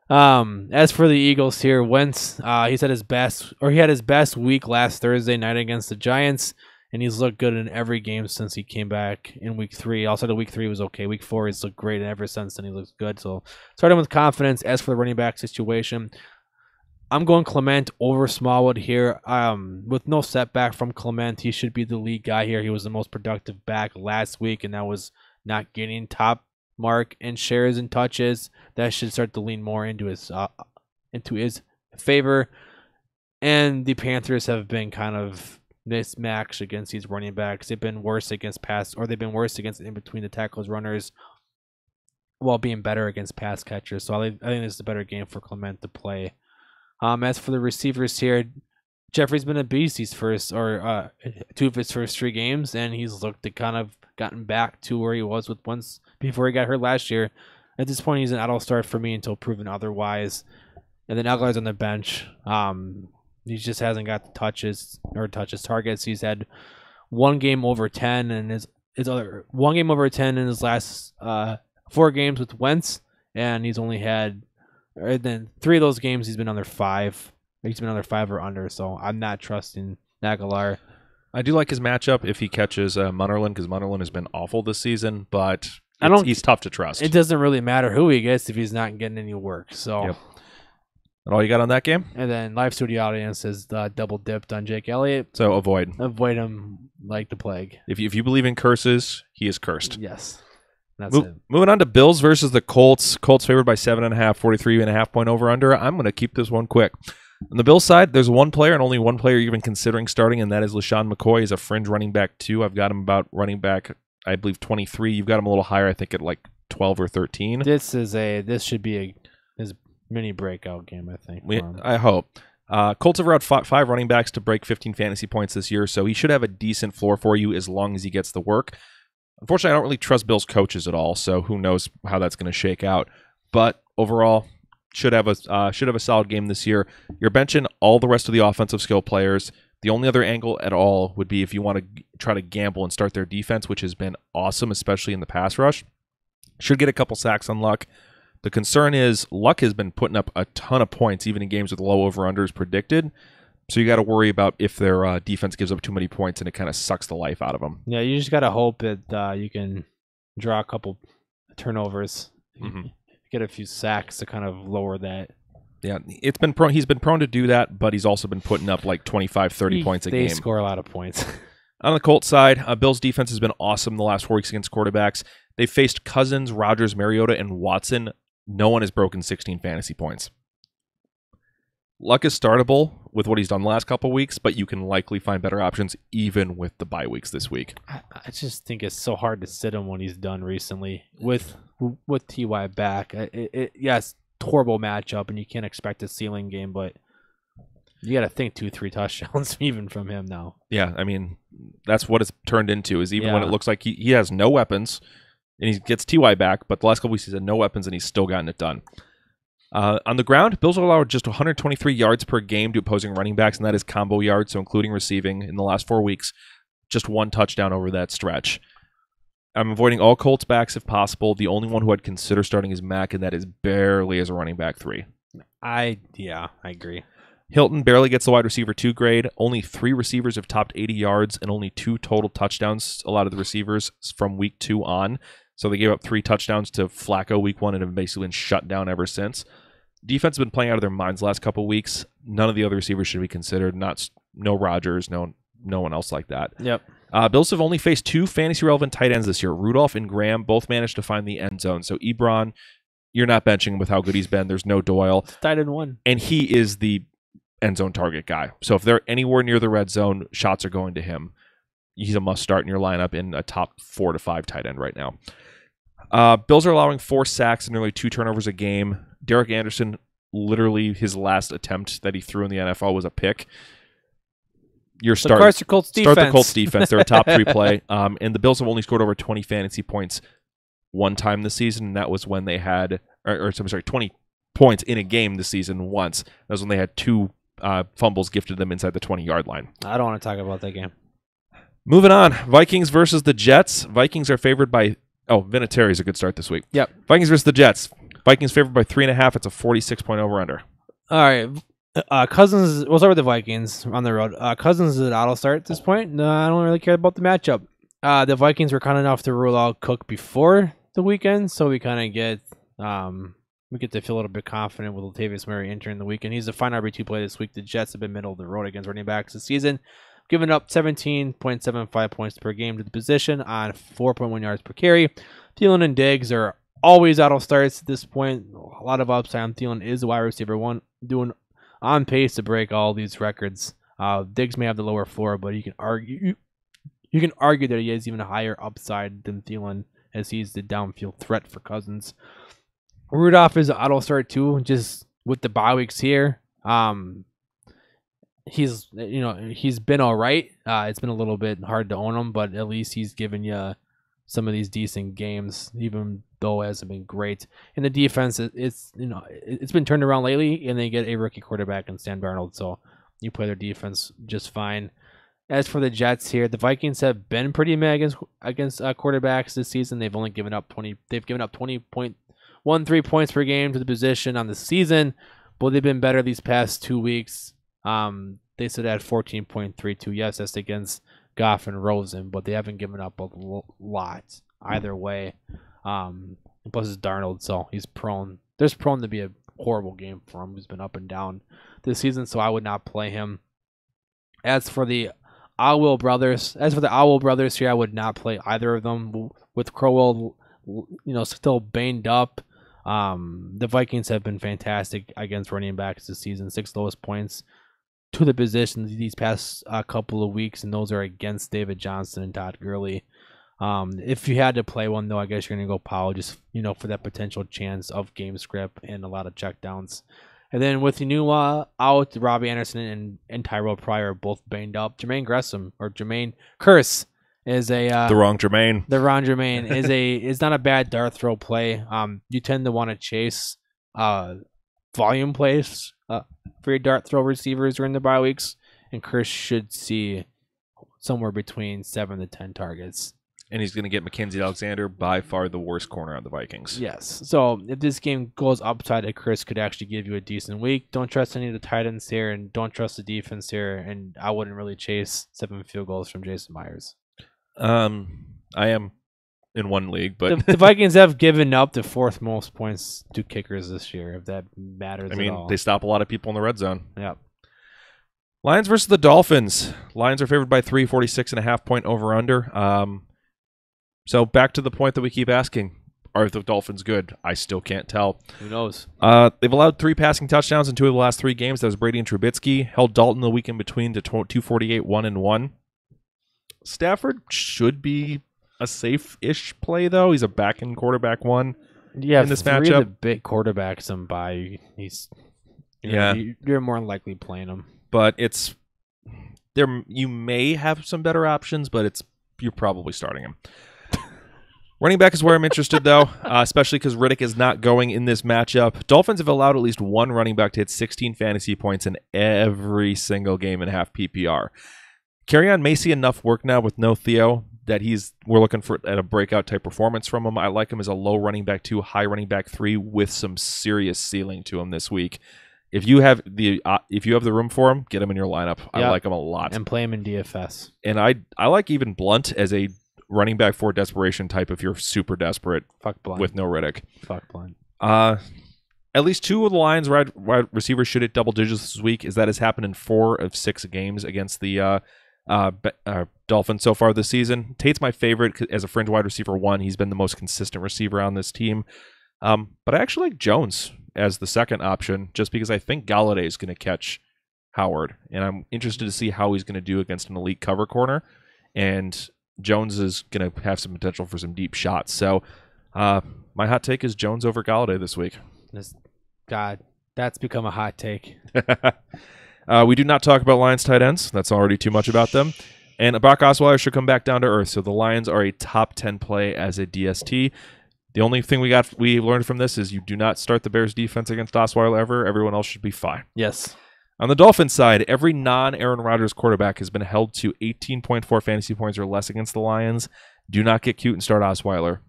As for the Eagles here, Wentz, he had his best week last Thursday night against the Giants, and he's looked good in every game since he came back in Week 3. Also, the Week 3 was okay. Week 4, he's looked great, and ever since then he looks good. So starting with confidence. As for the running back situation, I'm going Clement over Smallwood here. With no setback from Clement, he should be the lead guy here. He was the most productive back last week, and that was not getting top mark and shares and touches. That should start to lean more into his favor. And the Panthers have been kind of mismatched against these running backs. They've been worse against they've been worse against in between the tackles runners, while being better against pass catchers. So I think this is a better game for Clement to play. As for the receivers here, Jeffrey's been a beast these first 2 of his first 3 games, and he's looked to kind of gotten back to where he was with once before he got hurt last year. At this point, he's an auto start for me until proven otherwise. And then Aguilar's on the bench. He just hasn't got the touches targets. He's had 1 game over 10, and his other 1 game over 10 in his last 4 games with Wentz, and he's only had, and then 3 of those games he's been under 5. He's been under 5 or under, so I'm not trusting Aguilar. I do like his matchup if he catches Munnerlyn, because Munnerlyn has been awful this season, but he's tough to trust. It doesn't really matter who he gets if he's not getting any work. So, yep. And all you got on that game? And then live studio audience has double dipped on Jake Elliott. So avoid him like the plague. If you believe in curses, he is cursed. Yes. That's it. Moving on to Bills versus the Colts. Colts favored by 7.5, 43.5 point over under. I'm going to keep this one quick. On the Bills side, there's 1 player and only 1 player even considering starting, and that is LaShawn McCoy. He's a fringe running back too. I've got him about running back, I believe 23. You've got him a little higher, I think at like 12 or 13. This should be his mini breakout game, I think. I hope. Colts have allowed 5 running backs to break 15 fantasy points this year, so he should have a decent floor for you as long as he gets the work. Unfortunately, I don't really trust Bills coaches at all, so who knows how that's going to shake out. But overall, should have a solid game this year. You're benching all the rest of the offensive skill players. The only other angle at all would be if you want to try to gamble and start their defense, which has been awesome, especially in the pass rush. Should get a couple sacks on luck. The concern is Luck has been putting up a ton of points, even in games with low over-unders predicted. So you got to worry about if their defense gives up too many points and it kind of sucks the life out of them. Yeah, you just got to hope that you can draw a couple turnovers, get a few sacks to kind of lower that. Yeah, he's been prone to do that, but he's also been putting up like 25, 30 points a game. They score a lot of points. On the Colts side, Bill's defense has been awesome the last 4 weeks against quarterbacks. They've faced Cousins, Rodgers, Mariota, and Watson. No one has broken 16 fantasy points. Luck is startable with what he's done the last couple weeks, but you can likely find better options even with the bye weeks this week. I just think it's so hard to sit him when he's done recently with Ty back. Yes, horrible matchup, and you can't expect a ceiling game, but you got to think 2-3 touchdowns even from him now. Yeah, I mean, that's what it's turned into, is even when it looks like he has no weapons, and he gets Ty back, but the last couple weeks he's had no weapons, and he's still gotten it done. On the ground, Bills will allow just 123 yards per game to opposing running backs, and that is combo yards, so including receiving in the last 4 weeks. Just 1 touchdown over that stretch. I'm avoiding all Colts backs if possible. The only one who I'd consider starting is Mack, and that is barely as a running back 3. I agree. Hilton barely gets the wide receiver 2 grade. Only 3 receivers have topped 80 yards and only 2 total touchdowns, a lot of the receivers from week 2 on. So they gave up 3 touchdowns to Flacco week 1 and have basically been shut down ever since. Defense has been playing out of their minds the last couple of weeks. None of the other receivers should be considered. No Rodgers, no one else like that. Yep. Bills have only faced 2 fantasy-relevant tight ends this year. Rudolph and Graham both managed to find the end zone. So Ebron, you're not benching him with how good he's been. There's no Doyle. It's tight end 1. And he is the end zone target guy. So if they're anywhere near the red zone, shots are going to him. He's a must start in your lineup in a top 4 to 5 tight end right now. Bills are allowing 4 sacks and nearly 2 turnovers a game. Derek Anderson, literally his last attempt that he threw in the NFL was a pick. Start the Colts defense. They're a top 3 play. And the Bills have only scored over 20 fantasy points one time this season, and that was when they had, 20 points in a game this season once. That was when they had 2 fumbles gifted them inside the 20-yard line. I don't want to talk about that game. Moving on, Vikings versus the Jets. Vikings are favored by... Oh, Vinatieri's a good start this week. Yep. Vikings versus the Jets. Vikings favored by 3.5. It's a 46-point over-under. All right. Cousins, we'll start with the Vikings on the road. Cousins is an auto start at this point. No, I don't really care about the matchup. The Vikings were kind enough to rule out Cook before the weekend, so we kind of get to feel a little bit confident with Latavius Murray entering the weekend. He's a fine RB2 play this week. The Jets have been middle of the road against running backs this season, giving up 17.75 points per game to the position on 4.1 yards per carry. Thielen and Diggs are always auto starts at this point. A lot of upside. Thielen is the wide receiver 1, doing on pace to break all these records. Diggs may have the lower floor, but you can argue that he has even a higher upside than Thielen, as he's the downfield threat for Cousins. Rudolph is an auto start too, just with the bye weeks here. He's been all right. It's been a little bit hard to own him, but at least he's given you some of these decent games, even though it hasn't been great. And the defense, it's been turned around lately, and they get a rookie quarterback in Sam Darnold, so you play their defense just fine. As for the Jets here, the Vikings have been pretty mad against quarterbacks this season. They've only given up 20. They've given up 20.13 points per game to the position on the season, but they've been better these past 2 weeks. They stood at 14.32. Yes, that's against Goff and Rosen, but they haven't given up a lot either way. Plus it's Darnold, so he's prone. There's prone to be a horrible game for him. He's been up and down this season, so I would not play him. As for the Owell brothers here, I would not play either of them. With Crowell, still banged up. The Vikings have been fantastic against running backs this season. 6 lowest points to the position these past couple of weeks, and those are against David Johnson and Todd Gurley. If you had to play one, though, I guess you're going to go Powell, just for that potential chance of game script and a lot of checkdowns. And then with Enunwa out, Robbie Anderson and Tyrell Pryor both banged up. Jermaine Curse is a the wrong Jermaine. The wrong Jermaine is not a bad dart throw play. You tend to want to chase volume plays for your dart throw receivers during the bye weeks, and Curse should see somewhere between 7 to 10 targets. And he's going to get Mackenzie Alexander, by far the worst corner on the Vikings. Yes. So if this game goes upside, Chris could actually give you a decent week. Don't trust any of the tight ends here, and don't trust the defense here. And I wouldn't really chase 7 field goals from Jason Myers. I am in one league, but the Vikings have given up the 4th most points to kickers this year, if that matters at all. They stop a lot of people in the red zone. Yep. Lions versus the Dolphins. Lions are favored by 3, 46.5 point over-under. So back to the point that we keep asking. Are the Dolphins good? I still can't tell. Who knows? They've allowed 3 passing touchdowns in 2 of the last 3 games. That was Brady and Trubisky. Held Dalton the week in between to 248, 1-1. Stafford should be a safe-ish play, though. He's a back-end quarterback one in this 3 matchup. of the big quarterbacks on bye. You're more likely playing him. But it's there. You may have some better options, but you're probably starting him. Running back is where I'm interested, though, especially because Riddick is not going in this matchup. Dolphins have allowed at least one running back to hit 16 fantasy points in every single game in half PPR. Kerryon may see enough work now with no Theo that we're looking at a breakout type performance from him. I like him as a low running back 2, high running back 3 with some serious ceiling to him this week. If you have the room for him, get him in your lineup. Yep. I like him a lot. And play him in DFS. And I like even Blunt as a running back for desperation type if you're super desperate. Fuck Blunt. With no Riddick. Fuck Blunt. At least 2 of the Lions wide receivers should hit double digits this week, as that has happened in 4 of 6 games against the Dolphins so far this season. Tate's my favorite as a fringe wide receiver 1. He's been the most consistent receiver on this team. But I actually like Jones as the second option, just because I think Galladay is going to catch Howard, and I'm interested to see how he's going to do against an elite cover corner. And Jones is going to have some potential for some deep shots. So my hot take is Jones over Galladay this week. God, that's become a hot take. We do not talk about Lions tight ends. That's already too much about them. And Brock Osweiler should come back down to earth. So the Lions are a top 10 play as a DST. The only thing we learned from this is you do not start the Bears defense against Osweiler ever. Everyone else should be fine. Yes. On the Dolphins side, every non-Aaron Rodgers quarterback has been held to 18.4 fantasy points or less against the Lions. Do not get cute and start Osweiler.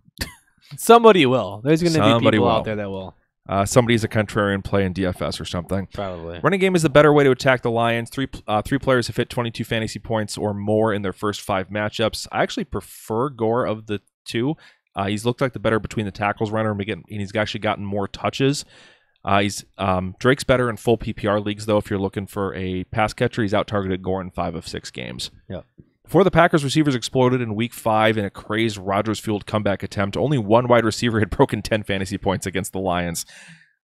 Somebody will. There's going to be people out there that will. Somebody's a contrarian play in DFS or something. Probably. Running game is the better way to attack the Lions. Three players have hit 22 fantasy points or more in their first 5 matchups. I actually prefer Gore of the 2. He's looked like the better between the tackles runner, and he's actually gotten more touches. Drake's better in full PPR leagues, though. If you're looking for a pass catcher, he's out-targeted Gore in 5 of 6 games. Yep. Before the Packers, receivers exploded in Week 5 in a crazed Rodgers-fueled comeback attempt. Only one wide receiver had broken 10 fantasy points against the Lions.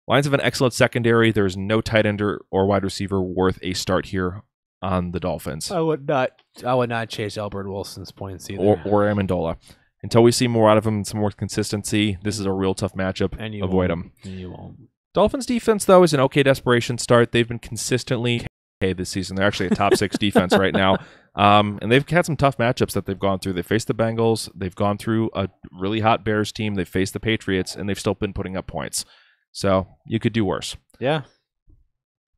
Lions have an excellent secondary. There's no tight end or wide receiver worth a start here on the Dolphins. I would not chase Albert Wilson's points either. Or Amendola. Until we see more out of him and some more consistency, this is a real tough matchup. And avoid him. And you won't. Dolphins defense, though, is an okay desperation start. They've been consistently okay this season. They're actually a top 6 defense right now. And they've had some tough matchups that they've gone through. They faced the Bengals. They've gone through a really hot Bears team. They've faced the Patriots, and they've still been putting up points. So you could do worse. Yeah.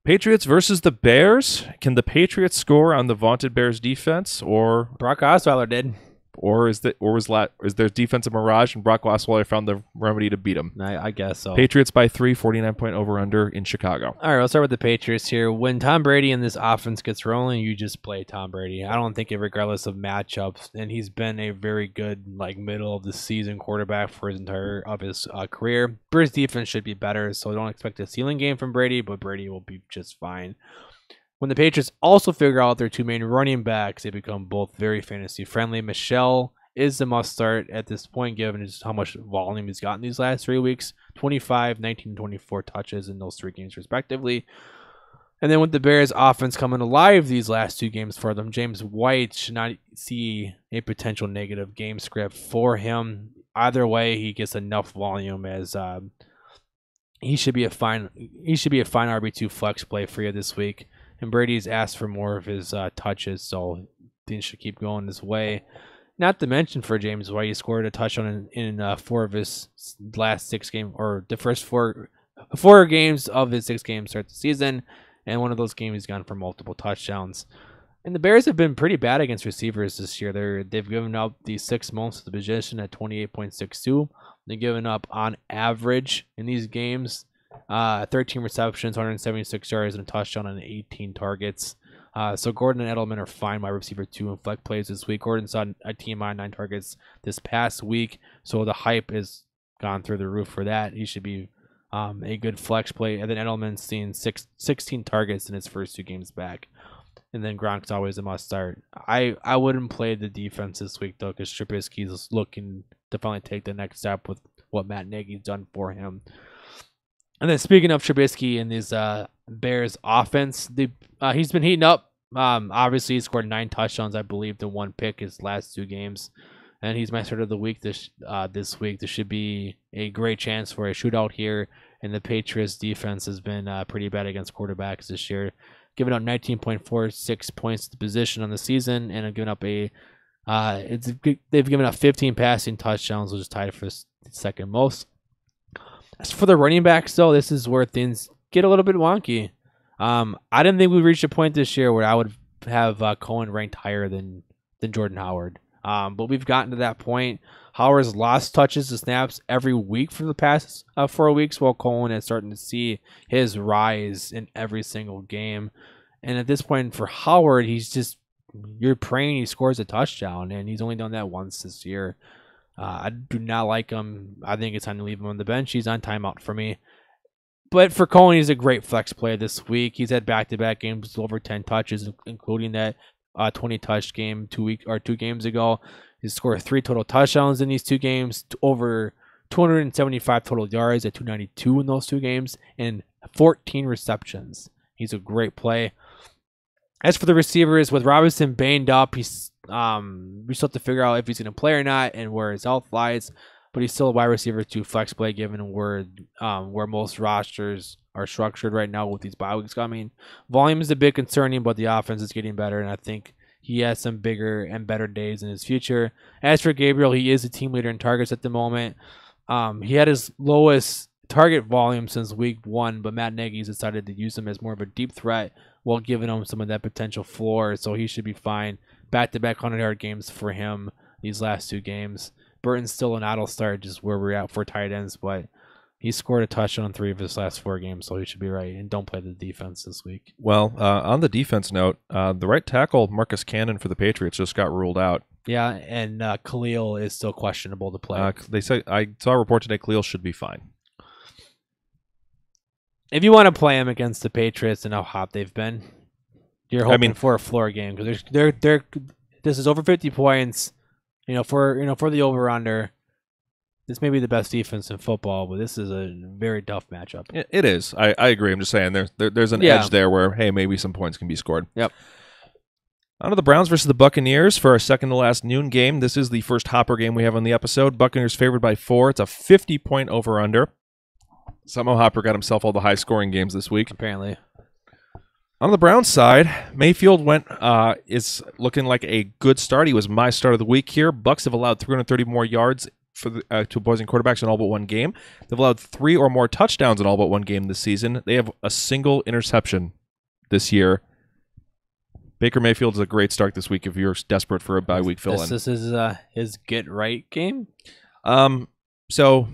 Patriots versus the Bears. Can the Patriots score on the vaunted Bears defense, or Brock Osweiler did? Or is their defensive mirage and Brock Osweiler found the remedy to beat him? I guess so. Patriots by 3, 49-point over-under in Chicago. All right, let's start with the Patriots here. When Tom Brady and this offense gets rolling, you just play Tom Brady. I don't think regardless of matchups, and he's been a very good middle of the season quarterback for his entire career. Bears defense should be better, so don't expect a ceiling game from Brady, but Brady will be just fine. When the Patriots also figure out their 2 main running backs, they become both very fantasy friendly. Michelle is the must start at this point, given just how much volume he's gotten these last 3 weeks. 25, 19, 24 touches in those 3 games respectively. And then with the Bears offense coming alive these last 2 games for them, James White should not see a potential negative game script for him. Either way, he gets enough volume as he should be a fine RB2 flex play for you this week. And Brady's asked for more of his touches, so things should keep going this way. Not to mention for James White, he scored a touchdown in 4 of his last 6 games, or the first 4 games of his 6 games start the season. And one of those games he's gone for multiple touchdowns. And the Bears have been pretty bad against receivers this year. They've given up the 6 months of the position at 28.62. They've given up on average in these games 13 receptions, 176 yards, and a touchdown on 18 targets. So Gordon and Edelman are fine wide receiver 2 in flex plays this week. Gordon saw a team on 9 targets this past week, so the hype has gone through the roof for that. He should be a good flex play. And then Edelman's seen 16 targets in his first 2 games back. And then Gronk's always a must start. I wouldn't play the defense this week, though, because Trubisky's looking to finally take the next step with what Matt Nagy's done for him. And then speaking of Trubisky and his Bears offense, he's been heating up. Obviously, he scored 9 touchdowns, I believe, to 1 pick his last 2 games. And he's my start of the week this week. There should be a great chance for a shootout here. And the Patriots defense has been pretty bad against quarterbacks this year, giving up 19.46 points to the position on the season, and have given up they've given up 15 passing touchdowns, which is tied for the second most. As for the running backs, though, this is where things get a little bit wonky. I didn't think we reached a point this year where I would have Cohen ranked higher than Jordan Howard. But we've gotten to that point. Howard's lost touches and snaps every week for the past 4 weeks, while Cohen is starting to see his rise in every single game. And at this point for Howard, you're praying he scores a touchdown, and he's only done that once this year. I do not like him. I think it's time to leave him on the bench. He's on timeout for me. But for Cohen, he's a great flex play this week. He's had back-to-back games with over 10 touches, including that 20-touch game 2 games ago. He scored 3 total touchdowns in these 2 games, over 275 total yards at 292 in those 2 games, and 14 receptions. He's a great play. As for the receivers, with Robinson banged up, we still have to figure out if he's going to play or not and where his health lies. But he's still a wide receiver 2 flex play, given where most rosters are structured right now with these bye weeks coming. Volume is a bit concerning, but the offense is getting better, and I think he has some bigger and better days in his future. As for Gabriel, he is a team leader in targets at the moment. He had his lowest target volume since week 1, but Matt Nagy's decided to use him as more of a deep threat while giving him some of that potential floor, so he should be fine. Back-to-back 100-yard games for him these last 2 games. Burton's still an auto start, just where we're at for tight ends, but he scored a touchdown on 3 of his last 4 games, so he should be right. And don't play the defense this week. Well, on the defense note, the right tackle, Marcus Cannon for the Patriots, just got ruled out. Yeah, and Khalil is still questionable to play. They say I saw a report today Khalil should be fine. If you want to play him against the Patriots and how hot they've been, you're hoping for a floor game, because this is over 50 points. For the over/under, this may be the best defense in football, but this is a very tough matchup. It is. I agree. I'm just saying there's an edge there where, hey, maybe some points can be scored. Yep. On to the Browns versus the Buccaneers for our second to last noon game. This is the first Hopper game we have on the episode. Buccaneers favored by 4. It's a 50-point over/under. Somehow Hopper got himself all the high-scoring games this week. Apparently. On the Browns side, Mayfield is looking like a good start. He was my start of the week here. Bucs have allowed 330 more yards to opposing quarterbacks in all but 1 game. They've allowed 3 or more touchdowns in all but 1 game this season. They have a single interception this year. Baker Mayfield is a great start this week if you're desperate for a bye week fill-in. This is his get-right game? So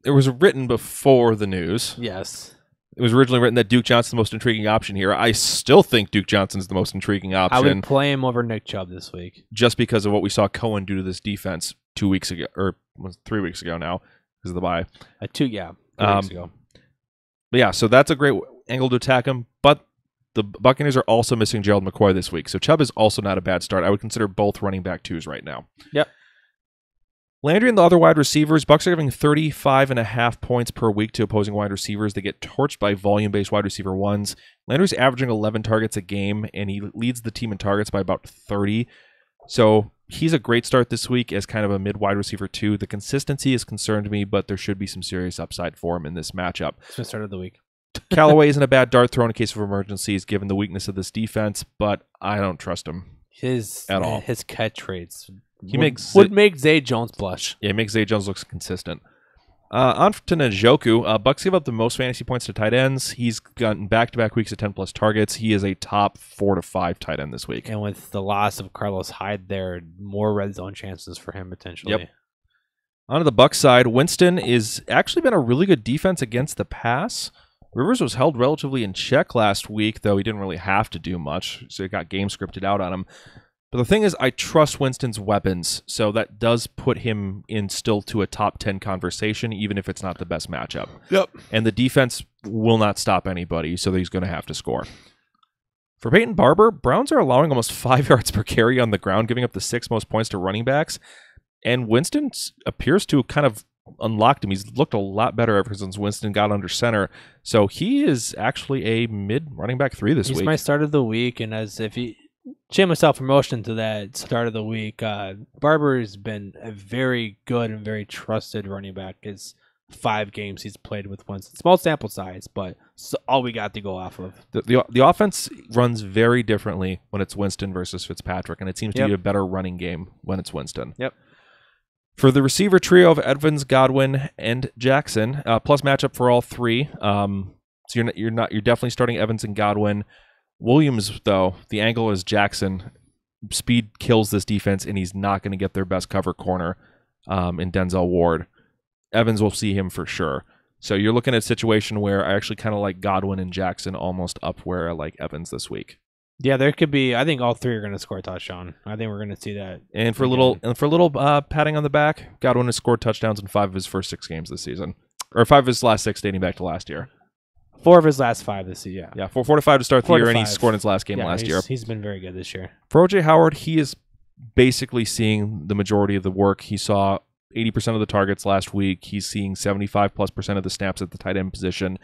it was written before the news. Yes. It was originally written that Duke Johnson's the most intriguing option here. I still think Duke Johnson's the most intriguing option. I would play him over Nick Chubb this week. Just because of what we saw Cohen do to this defense 2 weeks ago, or 3 weeks ago now, because of the bye. 2 weeks ago. But yeah, so that's a great angle to attack him. But the Buccaneers are also missing Gerald McCoy this week. So Chubb is also not a bad start. I would consider both running back 2s right now. Yep. Landry and the other wide receivers, Bucs are giving 35.5 points per week to opposing wide receivers. They get torched by volume-based wide receiver 1s. Landry's averaging 11 targets a game, and he leads the team in targets by about 30. So he's a great start this week as kind of a mid-wide receiver 2. The consistency has concerned me, but there should be some serious upside for him in this matchup. It's my start of the week. Callaway isn't a bad dart throw in case of emergencies, given the weakness of this defense, but I don't trust him at all. His catch rates would make Zay Jones blush. Yeah, he makes Zay Jones look consistent. On to Njoku. Bucks give up the most fantasy points to tight ends. He's gotten back-to-back weeks of 10-plus targets. He is a top 4 to 5 tight end this week. And with the loss of Carlos Hyde there, more red zone chances for him potentially. Yep. On to the Bucks side, Winston is actually been a really good defense against the pass. Rivers was held relatively in check last week, though he didn't really have to do much, so he got game scripted out on him. But the thing is, I trust Winston's weapons, so that does put him in still to a top 10 conversation, even if it's not the best matchup. Yep. And the defense will not stop anybody, so he's going to have to score. For Peyton Barber, Browns are allowing almost 5 yards per carry on the ground, giving up the 6th most points to running backs. And Winston appears to kind of unlocked him. He's looked a lot better ever since Winston got under center. So he is actually a mid running back 3 this week. He's my start of the week, and as if he shameless self-promotion to that start of the week, Barber has been a very good and very trusted running back. His 5 games he's played with Winston. Small sample size, but it's all we got to go off of. The offense runs very differently when it's Winston versus Fitzpatrick, and it seems to be a better running game when it's Winston. Yep. For the receiver trio of Evans, Godwin, and Jackson, plus matchup for all 3. So you're definitely starting Evans and Godwin. Williams, though, the angle is Jackson. Speed kills this defense, and he's not going to get their best cover corner in Denzel Ward. Evans will see him for sure. So you're looking at a situation where I actually kind of like Godwin and Jackson almost up where I like Evans this week. Yeah, there could be. I think all 3 are going to score a touchdown. I think we're going to see that. And for a little patting on the back, Godwin has scored touchdowns in 5 of his first 6 games this season, or 5 of his last 6 dating back to last year. 4 of his last 5 this year. Yeah, 4 to 5 to start the year, and he scored in his last game last year. He's been very good this year. For O.J. Howard, he is basically seeing the majority of the work. He saw 80% of the targets last week. He's seeing 75+% of the snaps at the tight end position.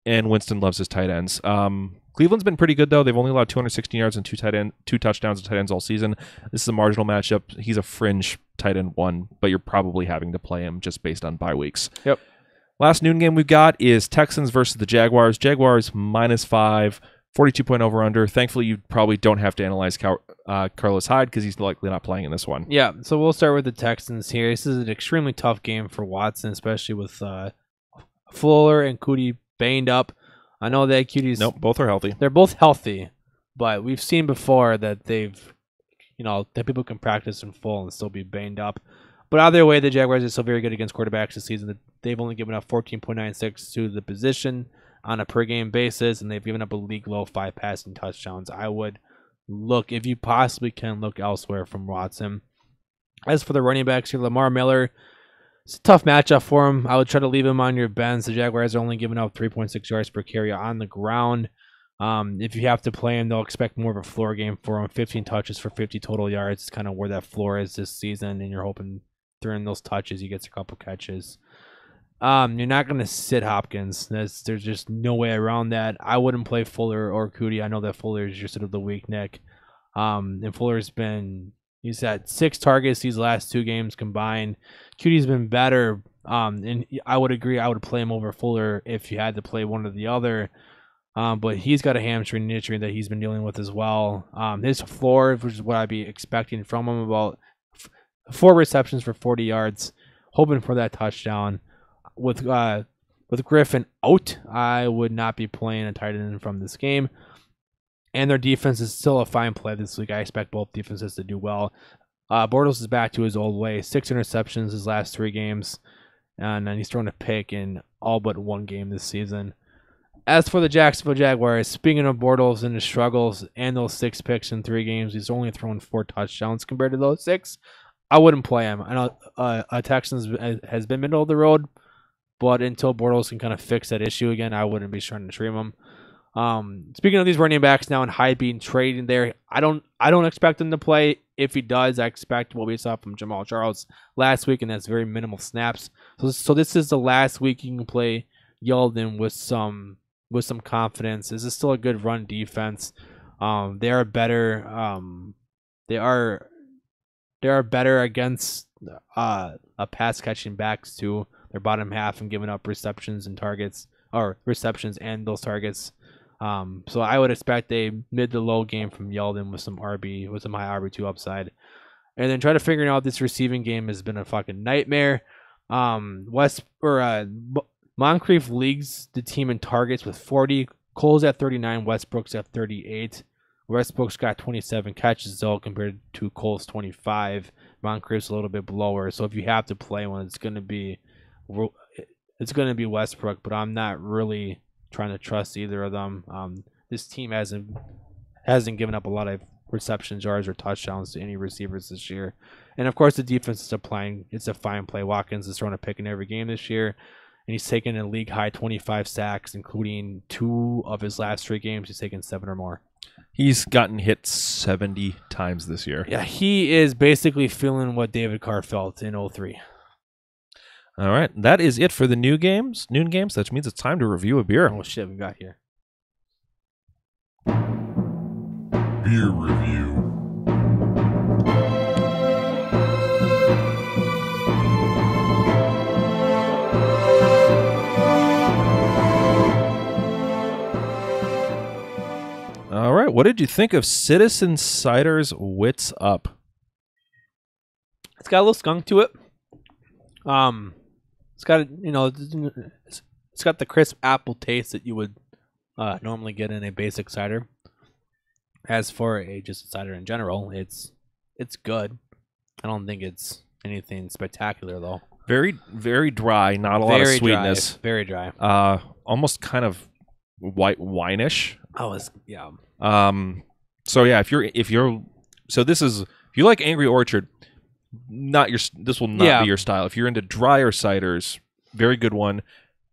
And Winston loves his tight ends. Cleveland's been pretty good, though. They've only allowed 216 yards and 2 touchdowns to tight ends all season. This is a marginal matchup. He's a fringe tight end 1, but you're probably having to play him just based on bye weeks. Yep. Last noon game we've got is Texans versus the Jaguars. Jaguars -5, 42-point over-under. Thankfully, you probably don't have to analyze Carlos Hyde because he's likely not playing in this one. Yeah, so we'll start with the Texans here. This is an extremely tough game for Watson, especially with Fuller and Cootie banged up. I know that Cutie's... Nope, both are healthy. They're both healthy, but we've seen before that that people can practice in full and still be banged up. But either way, the Jaguars are still very good against quarterbacks this season. They've only given up 14.96 to the position on a per-game basis, and they've given up a league-low 5 passing touchdowns. I would look, if you possibly can, look elsewhere from Watson. As for the running backs here, Lamar Miller, it's a tough matchup for him. I would try to leave him on your bench. The Jaguars are only giving up 3.6 yards per carry on the ground. If you have to play him, they'll expect more of a floor game for him. 15 touches for 50 total yards is kind of where that floor is this season, and you're hoping during those touches he gets a couple catches. You're not going to sit Hopkins. There's just no way around that. I wouldn't play Fuller or Cootie. I know that Fuller is your sit of the week, Nick. And he's had 6 targets these last 2 games combined. Cootie's been better. And I would agree. I would play him over Fuller if you had to play one or the other. But he's got a hamstring injury that he's been dealing with as well. His floor, which is what I'd be expecting from him, about 4 receptions for 40 yards, hoping for that touchdown. With Griffin out, I would not be playing a tight end from this game. And their defense is still a fine play this week. I expect both defenses to do well. Bortles is back to his old way. 6 interceptions his last 3 games. And then he's thrown a pick in all but 1 game this season. As for the Jacksonville Jaguars, speaking of Bortles and his struggles and those 6 picks in 3 games, he's only thrown 4 touchdowns compared to those 6. I wouldn't play him. I know Texans has been middle of the road, but until Bortles can kind of fix that issue again, I wouldn't be trying to stream him. Speaking of these running backs now and Hyde being traded there, I don't expect him to play. If he does, I expect what we saw from Jamal Charles last week, and that's very minimal snaps. So this is the last week you can play Yeldon with some confidence. This is still a good run defense. They are better. They are better against a pass catching backs too. Their bottom half and giving up receptions and targets, or receptions and those targets. So I would expect a mid to low game from Yeldon with some high RB2 upside. And then try to figure out this receiving game has been a fucking nightmare. Moncrief leads the team in targets with 40. Cole's at 39. Westbrook's at 38. Westbrook's got 27 catches though compared to Cole's 25. Moncrief's a little bit lower. So if you have to play one, it's going to be Westbrook. But I'm not really trying to trust either of them. This team hasn't given up a lot of receptions, yards, or touchdowns to any receivers this year. And of course, the defense is applying. It's a fine play. Watkins is throwing a pick in every game this year, and he's taken a league high 25 sacks, including 2 of his last 3 games. He's taken 7 or more. He's gotten hit 70 times this year. Yeah, he is basically feeling what David Carr felt in 03. All right, that is it for the noon games. That means it's time to review a beer. Oh shit, we got here. Beer review. All right, what did you think of Citizen Cider's Wits Up? It's got a little skunk to it. It's got it's got the crisp apple taste that you would normally get in a basic cider. As for just a cider in general, it's good. I don't think it's anything spectacular though. Very, very dry. Not a lot of sweetness. Very dry. Almost kind of white wine-ish. Yeah. So yeah, if you like Angry Orchard, this will not be your style. If you're into drier ciders, very good one.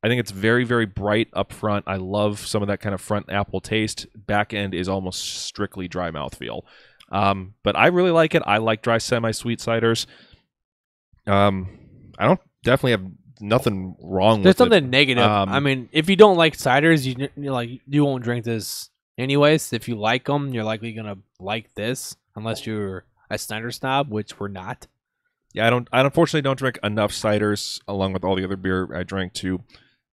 I think it's very, very bright up front. I love some of that kind of front apple taste. Back end is almost strictly dry mouthfeel. But I really like it. I like dry semi-sweet ciders. I don't definitely have nothing wrong There's with it. There's something negative. I mean, if you don't like ciders, you won't drink this anyways. If you like them, you're likely gonna like this, unless you're a cider snob, which we're not. Yeah, I unfortunately don't drink enough ciders along with all the other beer I drink to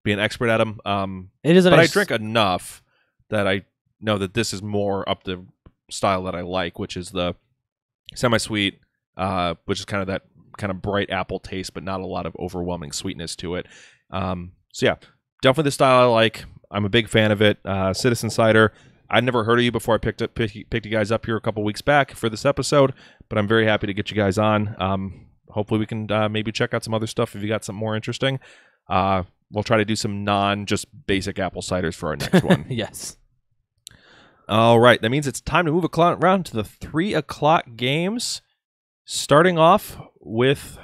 be an expert at them. I drink enough that I know that this is more up the style that I like, which is the semi-sweet, which is kind of that kind of bright apple taste, but not a lot of overwhelming sweetness to it. So yeah, definitely the style I like. I'm a big fan of it. Citizen Cider. I'd never heard of you before I picked you guys up here a couple weeks back for this episode, but I'm very happy to get you guys on. Hopefully we can maybe check out some other stuff if you got something more interesting. We'll try to do some just basic apple ciders for our next one. Yes. All right. That means it's time to move around to the 3 o'clock games. Starting off with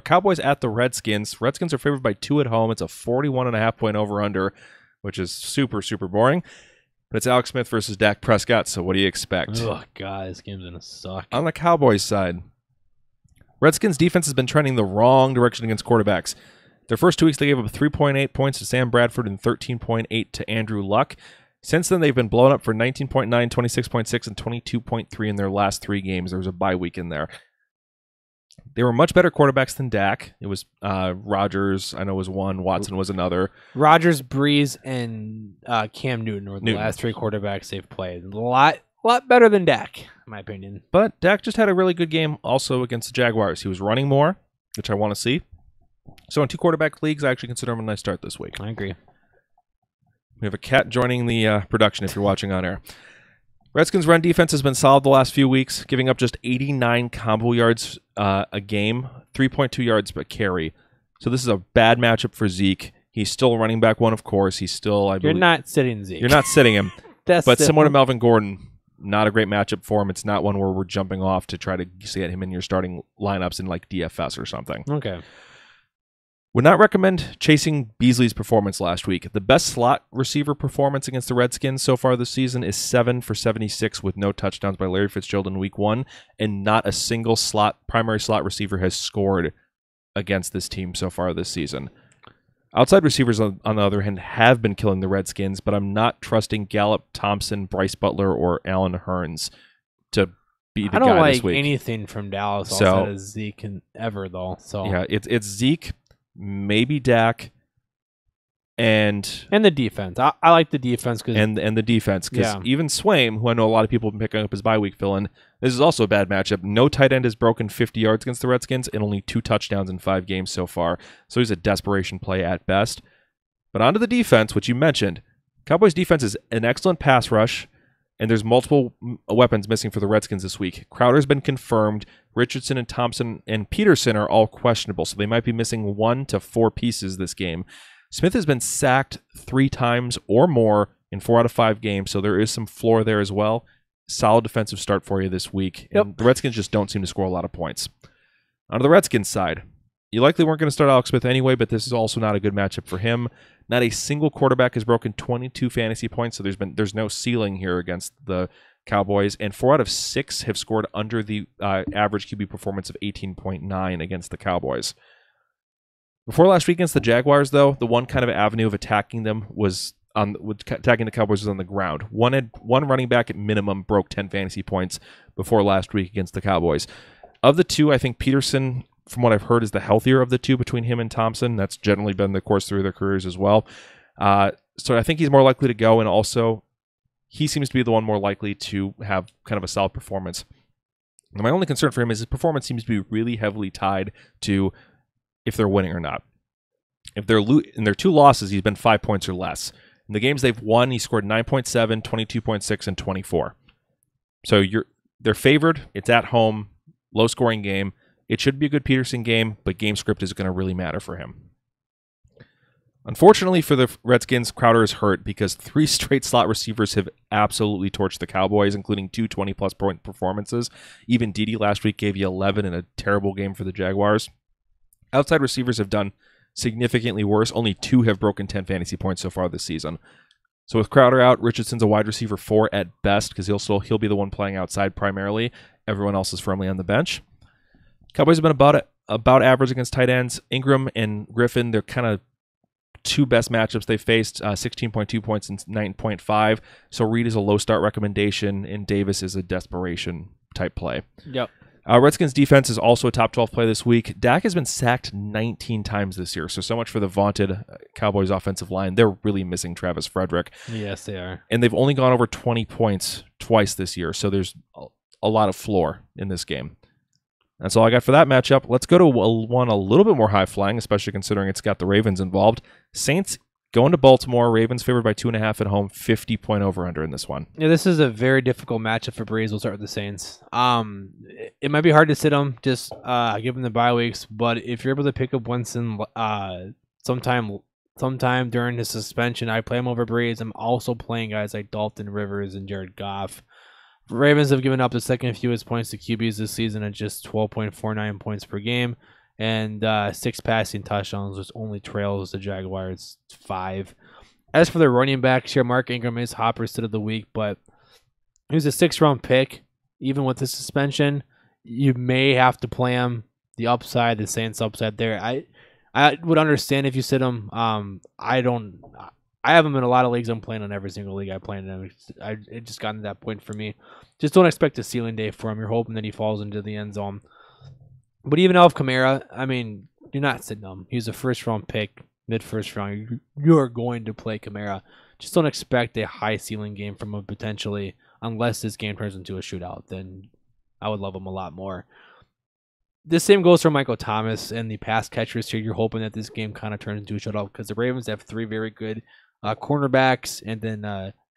Cowboys at the Redskins. Redskins are favored by 2 at home. It's a 41.5 point over-under, which is super, super boring. But it's Alex Smith versus Dak Prescott, so what do you expect? Oh, God, this game's going to suck. On the Cowboys side, Redskins defense has been trending the wrong direction against quarterbacks. Their first 2 weeks, they gave up 3.8 points to Sam Bradford and 13.8 to Andrew Luck. Since then, they've been blown up for 19.9, 26.6, and 22.3 in their last 3 games. There was a bye week in there. They were much better quarterbacks than Dak. It was Rodgers, I know, was one. Watson was another. Rodgers, Breeze, and Cam Newton were the last 3 quarterbacks they've played. A lot better than Dak, in my opinion. But Dak just had a really good game also against the Jaguars. He was running more, which I want to see. So in 2 quarterback leagues, I actually consider him a nice start this week. I agree. We have a cat joining the production if you're watching on air. Redskins' run defense has been solid the last few weeks, giving up just 89 combo yards a game, 3.2 yards per carry. So this is a bad matchup for Zeke. He's still running back 1, of course. He's still, You're not sitting Zeke. You're not sitting him. But similar to Melvin Gordon, not a great matchup for him. It's not one where we're jumping off to try to get him in your starting lineups in like DFS or something. Okay. Would not recommend chasing Beasley's performance last week. The best slot receiver performance against the Redskins so far this season is 7 for 76 with no touchdowns by Larry Fitzgerald in week 1, and not a single primary slot receiver has scored against this team so far this season. Outside receivers, on the other hand, have been killing the Redskins, but I'm not trusting Gallup, Thompson, Bryce Butler, or Allen Hurns to be the guy this week. I don't like anything from Dallas outside of Zeke ever, though. So yeah, it's Zeke, maybe Dak, And the defense. I like the defense because and the defense, because Yeah. even Swaim, who I know a lot of people have been picking up his bye week fill-in, this is also a bad matchup. No tight end has broken 50 yards against the Redskins and only 2 touchdowns in 5 games so far. So he's a desperation play at best. But onto the defense, which you mentioned. Cowboys defense is an excellent pass rush, and there's multiple weapons missing for the Redskins this week. Crowder's been confirmed. Richardson and Thompson and Peterson are all questionable, so they might be missing 1 to 4 pieces this game. Smith has been sacked 3 times or more in 4 out of 5 games, so there is some floor there as well. Solid defensive start for you this week. Yep. And the Redskins just don't seem to score a lot of points. On the Redskins side, you likely weren't going to start Alex Smith anyway, but this is also not a good matchup for him. Not a single quarterback has broken 22 fantasy points, so there's no ceiling here against the Cowboys, and 4 out of 6 have scored under the average QB performance of 18.9 against the Cowboys. Before last week against the Jaguars, though, the one kind of avenue of attacking them was attacking the Cowboys was on the ground. One running back at minimum broke 10 fantasy points before last week against the Cowboys. Of the two, I think Peterson, from what I've heard, is the healthier of the two between him and Thompson. That's generally been the course through their careers as well. So I think he's more likely to go, and also he seems to be the one more likely to have kind of a solid performance. And my only concern for him is his performance seems to be really heavily tied to if they're winning or not. If they're in their 2 losses, he's been 5 points or less. In the games they've won, he scored 9.7, 22.6, and 24. So they're favored. It's at home, low-scoring game. It should be a good Peterson game, but game script is going to really matter for him. Unfortunately for the Redskins, Crowder is hurt because 3 straight slot receivers have absolutely torched the Cowboys, including 2 20-plus point performances. Even Dede last week gave you 11 in a terrible game for the Jaguars. Outside receivers have done significantly worse. Only 2 have broken 10 fantasy points so far this season. So with Crowder out, Richardson's a wide receiver 4 at best because he'll be the one playing outside primarily. Everyone else is firmly on the bench. Cowboys have been about average against tight ends. Ingram and Griffin, they're kind of 2 best matchups they faced, 16.2 points and 9.5. So Reed is a low start recommendation, and Davis is a desperation type play. Yep. Redskins defense is also a top 12 play this week. Dak has been sacked 19 times this year, so much for the vaunted Cowboys offensive line. They're really missing Travis Frederick. Yes, they are. And they've only gone over 20 points twice this year, so there's a lot of floor in this game. That's all I got for that matchup. Let's go to one a little bit more high-flying, especially considering it's got the Ravens involved. Saints going to Baltimore. Ravens favored by 2.5 at home. 50-point over-under in this one. Yeah, this is a very difficult matchup for Breeze. We'll start with the Saints. It might be hard to sit them, just give them the bye weeks. But if you're able to pick up Winston sometime during his suspension, I play him over Breeze. I'm also playing guys like Dalton Rivers and Jared Goff. Ravens have given up the second fewest points to QBs this season at just 12.49 points per game, and 6 passing touchdowns, which only trails the Jaguars 5. As for the running backs here, Mark Ingram is Hopper's sit of the week, but he was a 6th-round pick. Even with the suspension, you may have to play him. The upside, the Saints upside there. I would understand if you sit him. I have him in a lot of leagues. I'm playing on every single league I play in. It just gotten to that point for me. Just don't expect a ceiling day for him. You're hoping that he falls into the end zone. But even Alvin Kamara, I mean, you're not sitting him. He's a 1st-round pick, mid-1st round. You're going to play Kamara. Just don't expect a high ceiling game from him potentially, unless this game turns into a shootout. Then I would love him a lot more. The same goes for Michael Thomas and the pass catchers here. You're hoping that this game kind of turns into a shutout because the Ravens have 3 very good cornerbacks, and then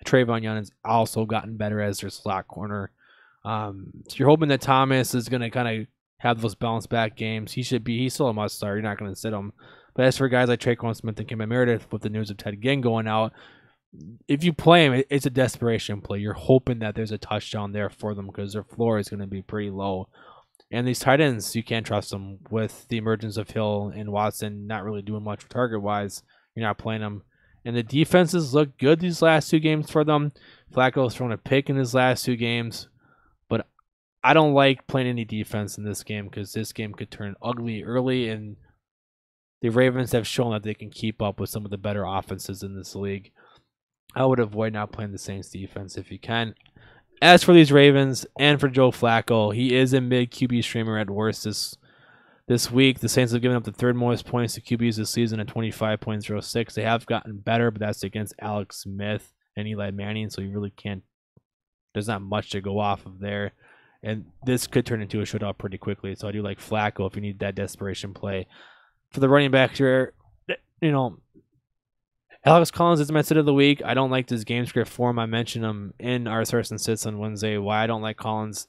Trayvon Young has also gotten better as their slot corner. So you're hoping that Thomas is going to kind of have those bounce back games. He's still a must start. You're not going to sit him. But as for guys like Traquan Smith and Kim Meredith, with the news of Ted Ginn going out, if you play him, it's a desperation play. You're hoping that there's a touchdown there for them because their floor is going to be pretty low. And these tight ends, you can't trust them with the emergence of Hill and Watson not really doing much target-wise. You're not playing them. And the defenses look good these last 2 games for them. Flacco's thrown a pick in his last 2 games. But I don't like playing any defense in this game because this game could turn ugly early. And the Ravens have shown that they can keep up with some of the better offenses in this league. I would avoid not playing the Saints defense if you can. As for these Ravens and for Joe Flacco, he is a mid QB streamer at worst This week, the Saints have given up the third most points to QBs this season at 25.06. They have gotten better, but that's against Alex Smith and Eli Manning, so you really can't. There's not much to go off of there. And this could turn into a shootout pretty quickly. So I do like Flacco if you need that desperation play. For the running backs here, Alex Collins is my sit of the week. I don't like this game script form. I mentioned him in our Starts and Sits on Wednesday. Why I don't like Collins.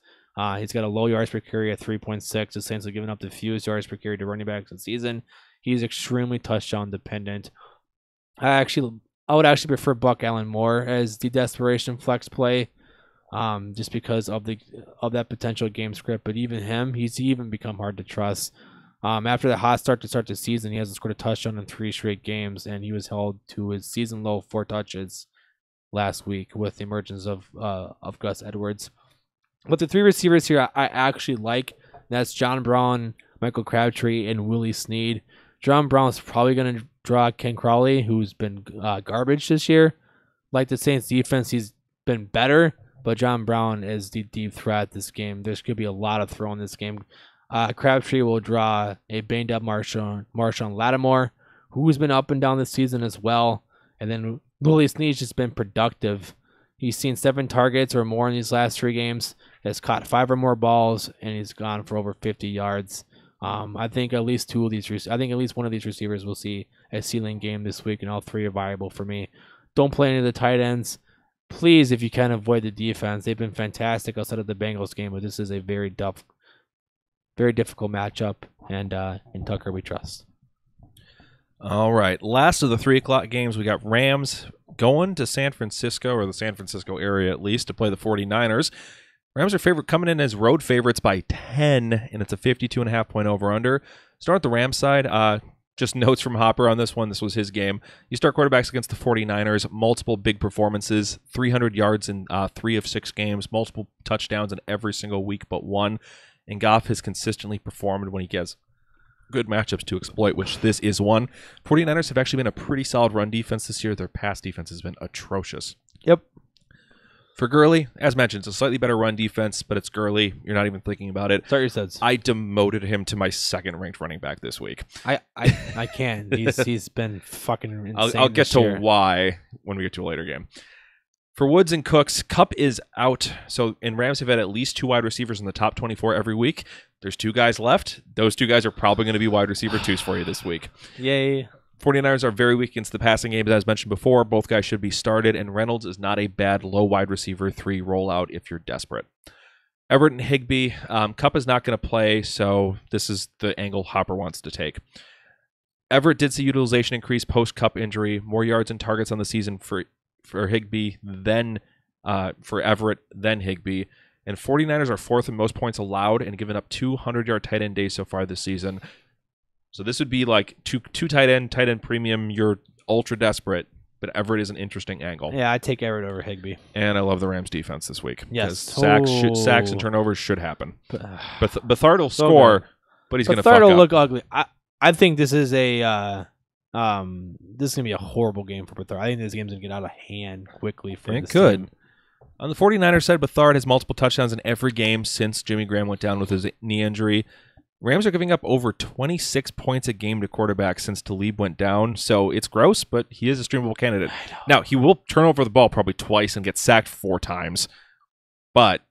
He's got a low yards per carry at 3.6. The Saints have given up the fewest yards per carry to running backs this season. He's extremely touchdown dependent. I would actually prefer Buck Allen more as the desperation flex play, just because of that potential game script. But even him, he's even become hard to trust. After the hot start to start the season, he hasn't scored a touchdown in 3 straight games, and he was held to his season low 4 touches last week with the emergence of Gus Edwards. But the 3 receivers here I actually like. That's John Brown, Michael Crabtree, and Willie Snead. John Brown's probably going to draw Ken Crawley, who's been garbage this year. Like the Saints defense, he's been better, but John Brown is the deep threat this game. There's going to be a lot of throw in this game. Crabtree will draw a banged up Marshawn Lattimore, who's been up and down this season as well. And then Willie Snead's just been productive. He's seen 7 targets or more in these last 3 games. Has caught 5 or more balls, and he's gone for over 50 yards. I think at least one of these receivers will see a ceiling game this week, and all 3 are viable for me. Don't play any of the tight ends. Please, if you can, avoid the defense. They've been fantastic outside of the Bengals game, but this is a very difficult matchup, and in Tucker we trust. All right, last of the 3 o'clock games, we got Rams going to San Francisco, or the San Francisco area at least, to play the 49ers. Rams are coming in as road favorites by 10, and it's a 52.5 point over-under. Start at the Rams side. Just notes from Hopper on this one. This was his game. You start quarterbacks against the 49ers, multiple big performances, 300 yards in 3 of 6 games, multiple touchdowns in every single week but 1. And Goff has consistently performed when he gets good matchups to exploit, which this is one. 49ers have actually been a pretty solid run defense this year. Their pass defense has been atrocious. Yep. For Gurley, as mentioned, it's a slightly better run defense, but it's Gurley. You're not even thinking about it. Start your sets. I demoted him to my 2nd ranked running back this week. I can't. He's been fucking insane. I'll get to year. why when we get to a later game. For Woods and Cooks, Kupp is out. So in Rams have had at least 2 wide receivers in the top 24 every week. There's 2 guys left. Those 2 guys are probably going to be wide receiver 2s for you this week. Yay. 49ers are very weak against the passing game, as mentioned before. Both guys should be started, and Reynolds is not a bad low wide receiver 3 rollout if you're desperate. Everett and Higbee, Kupp is not going to play, so this is the angle Hopper wants to take. Everett did see utilization increase post-Kupp injury, more yards and targets on the season for Higbee, then for Everett, then Higbee. And 49ers are 4th in most points allowed and given up 200-yard tight end days so far this season. So this would be like two tight end premium. You're ultra desperate, but Everett is an interesting angle. Yeah, I take Everett over Higbee. And I love the Rams defense this week. Yes. Sacks and turnovers should happen. Bethard will score, but he's going to fuck up. Bethard will look ugly. I think this is a this is going to be a horrible game for Bethard. I think this game's going to get out of hand quickly for this team. On the 49ers side, Bethard has multiple touchdowns in every game since Jimmy Graham went down with his knee injury. Rams are giving up over 26 points a game to quarterbacks since Talib went down, so it's gross, but he is a streamable candidate. Now, he will turn over the ball probably twice and get sacked 4 times, but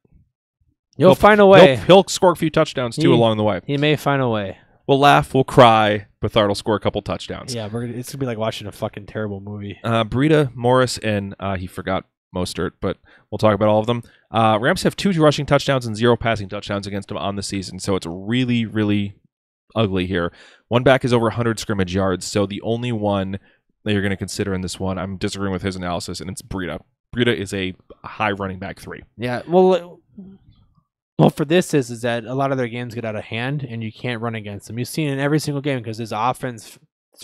he'll find a way. He'll score a few touchdowns, too, along the way. He may find a way. We'll laugh, we'll cry, Bethard will score a couple touchdowns. Yeah, it's going to be like watching a fucking terrible movie. Breida, Morris, and he forgot Mostert, but we'll talk about all of them. Rams have 2 rushing touchdowns and 0 passing touchdowns against them on the season, so it's really, really ugly here. One back is over 100 scrimmage yards, so the only one that you're going to consider in this one, I'm disagreeing with his analysis, and it's Breida. Breida is a high running back 3. Yeah, well, for this is that a lot of their games get out of hand, and you can't run against them. You've seen it in every single game because this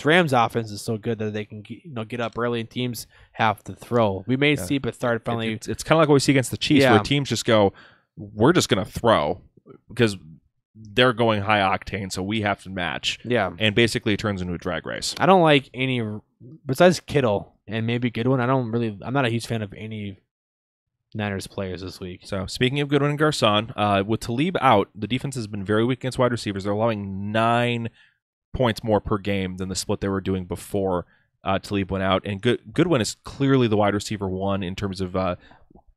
Rams offense is so good that they can get up early and teams have to throw. We may see Bethard finally. It's kind of like what we see against the Chiefs, where teams just go, we're just going to throw because they're going high octane, so we have to match. Yeah. And basically it turns into a drag race. I don't like any, besides Kittle and maybe Goodwin, I'm not a huge fan of any Niners players this week. So, speaking of Goodwin and Garcon, with Talib out, the defense has been very weak against wide receivers. They're allowing 9 points more per game than the split they were doing before Talib went out. And Goodwin is clearly the wide receiver 1 in terms of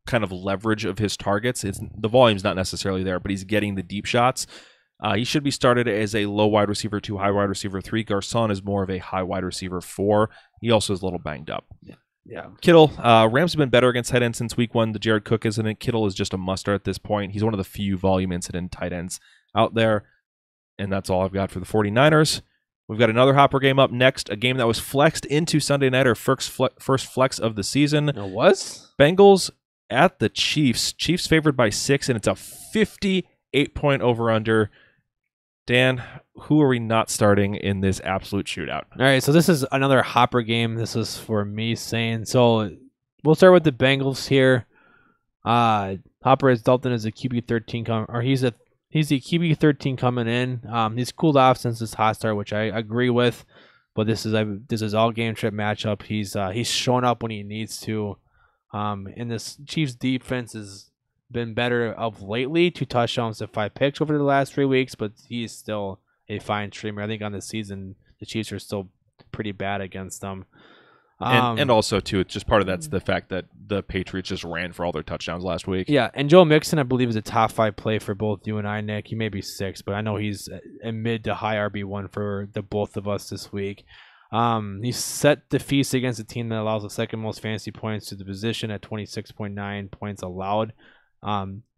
kind of leverage of his targets. The volume's not necessarily there, but he's getting the deep shots. He should be started as a low wide receiver 2, high wide receiver 3. Garcon is more of a high wide receiver 4. He also is a little banged up. Yeah. Kittle, Rams have been better against tight ends since week 1. The Jared Cook incident. Kittle is just a must-start at this point. He's one of the few volume incident tight ends out there. And that's all I've got for the 49ers. We've got another Hopper game up next, a game that was flexed into Sunday night, our first flex of the season. It was? Bengals at the Chiefs. Chiefs favored by 6, and it's a 58-point over-under. Dan, who are we not starting in this absolute shootout? All right, so this is another Hopper game. This is for me saying. So we'll start with the Bengals here. Hopper has Dalton as a QB 13 he's the QB 13 coming in. He's cooled off since this hot start, which I agree with. But this is all game trip matchup. He's showing up when he needs to. And this Chiefs defense has been better of lately. 2 touchdowns to 5 picks over the last 3 weeks, but he's still a fine streamer. I think on the season the Chiefs are still pretty bad against them. And also, too, it's just part of that's the fact that the Patriots just ran for all their touchdowns last week. Yeah, and Joe Mixon, I believe, is a top 5 play for both you and I, Nick. He may be 6, but I know he's a mid to high RB1 for the both of us this week. He set the feast against a team that allows the second most fantasy points to the position at 26.9 points allowed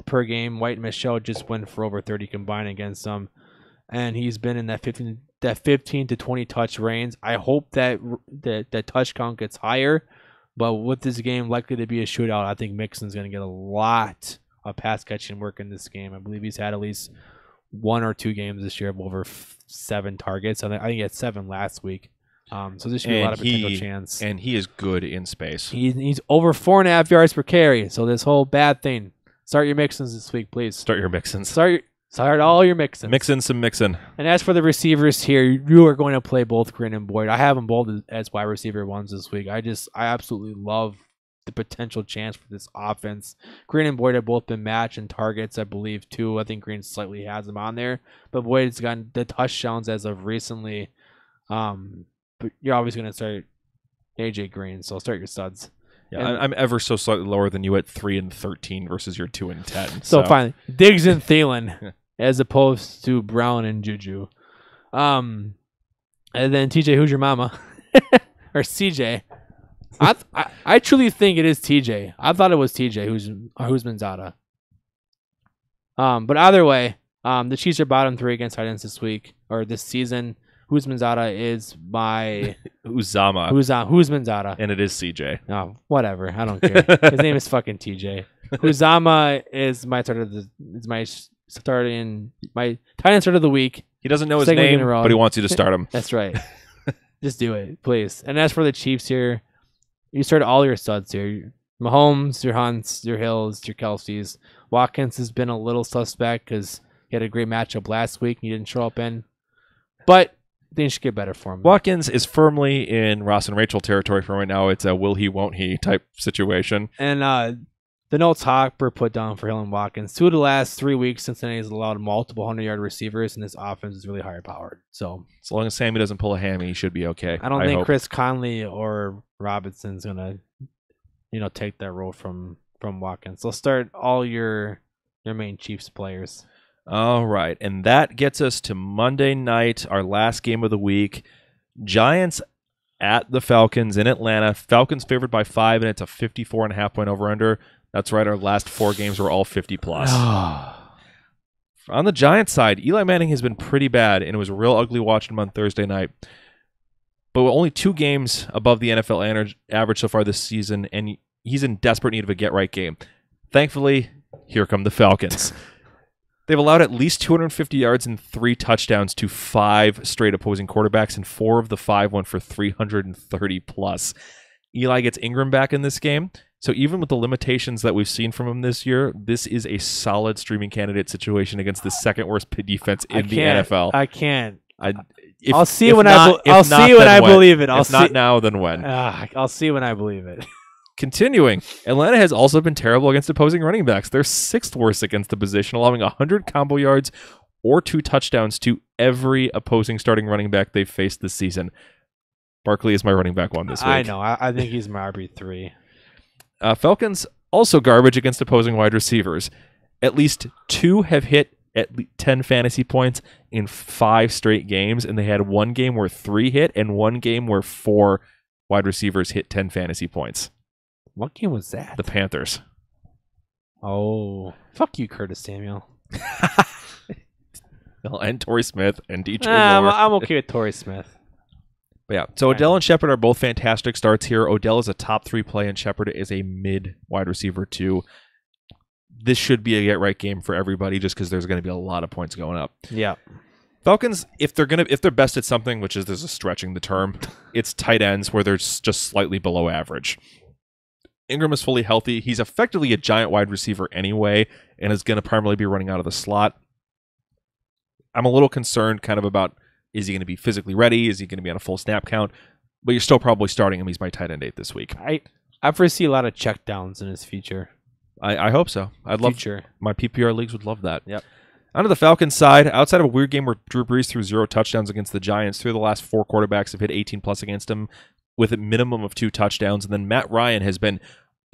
per game. White and Michelle just went for over 30 combined against them, and he's been in that 15 to 20 touch range. I hope that touch count gets higher, but with this game likely to be a shootout, I think Mixon's going to get a lot of pass catching work in this game. I believe he's had at least 1 or 2 games this year of over 7 targets. I think he had 7 last week. So this should be a lot of potential chance. And he is good in space. He's over 4.5 yards per carry. So this whole bad thing. Start your Mixons this week, please. Start your Mixons. Start all your Mixons. Mixin some Mixin. And as for the receivers here, you are going to play both Green and Boyd. I have them both as wide receiver 1s this week. I absolutely love the potential chance for this offense. Green and Boyd have both been matched in targets, I believe, too. I think Green slightly has them on there. But Boyd's gotten the touchdowns as of recently. But you're always going to start AJ Green, so start your studs. Yeah, I'm ever so slightly lower than you at 3 and 13 versus your 2 and 10. So fine, Diggs and Thielen as opposed to Brown and Juju. And then TJ, who's your mama? Or CJ? I truly think it is TJ. I thought it was TJ who's Manzada. But either way, the Chiefs are bottom 3 against tight ends this week or this season. Who's Manzada is my Uzama. Who's Manzada? And it is CJ. Oh, whatever. I don't care. His name is fucking TJ. Uzama is my tight end start of the week. He doesn't know his name, but he wants you to start him. That's right. Just do it, please. And as for the Chiefs here, you start all your studs here. Mahomes, your Hunts, your Hills, your Kelce's. Watkins has been a little suspect because he had a great matchup last week and he didn't show up in. But things should get better for him. Watkins is firmly in Ross and Rachel territory for right now. It's a will he, won't he type situation. And the notes Hopper put down for Hill and Watkins. 2 of the last 3 weeks, Cincinnati has allowed multiple 100-yard receivers, and this offense is really high-powered. So as long as Sammy doesn't pull a hammy, he should be okay. I don't think Chris Conley or Robinson's gonna, take that role from Watkins. So start all your main Chiefs players. All right, and that gets us to Monday night, our last game of the week. Giants at the Falcons in Atlanta. Falcons favored by 5, and it's a 54.5-point over-under. That's right, our last 4 games were all 50-plus. On the Giants side, Eli Manning has been pretty bad, and it was a real ugly watching him on Thursday night. But with only 2 games above the NFL average so far this season, and he's in desperate need of a get-right game. Thankfully, here come the Falcons. They've allowed at least 250 yards and 3 touchdowns to 5 straight opposing quarterbacks, and 4 of the 5 went for 330-plus. Eli gets Ingram back in this game, so even with the limitations that we've seen from him this year, this is a solid streaming candidate situation against the second-worst defense in the NFL. I can't. I'll see when I believe it. If not now, then when? I'll see when I believe it. Continuing, Atlanta has also been terrible against opposing running backs. They're 6th worst against the position, allowing 100 combo yards or 2 touchdowns to every opposing starting running back they've faced this season. Barkley is my running back 1 this week. I know. I think he's my RB3. Falcons also garbage against opposing wide receivers. At least 2 have hit at 10 fantasy points in 5 straight games, and they had 1 game where 3 hit and 1 game where 4 wide receivers hit 10 fantasy points. What game was that? The Panthers. Oh, fuck you, Curtis Samuel. And Torrey Smith and DJ I'm, Moore. I'm okay with Torrey Smith. But yeah, so Odell and Shepard are both fantastic starts here. Odell is a top 3 play, and Shepard is a mid wide receiver 2. This should be a get-right game for everybody just because there's going to be a lot of points going up. Yeah. Falcons, if they're best at something, which is there's a stretching the term, it's tight ends where they're just slightly below average. Ingram is fully healthy. He's effectively a giant wide receiver anyway, and is going to primarily be running out of the slot. I'm a little concerned kind of about, is he going to be physically ready? Is he going to be on a full snap count? But you're still probably starting him. He's my tight end 8 this week. I foresee a lot of checkdowns in his future. I hope so. I'd love my PPR leagues would love that. Yep. Onto the Falcons side, outside of a weird game where Drew Brees threw 0 touchdowns against the Giants, 3 of the last 4 quarterbacks have hit 18+ against him with a minimum of 2 touchdowns. And then Matt Ryan has been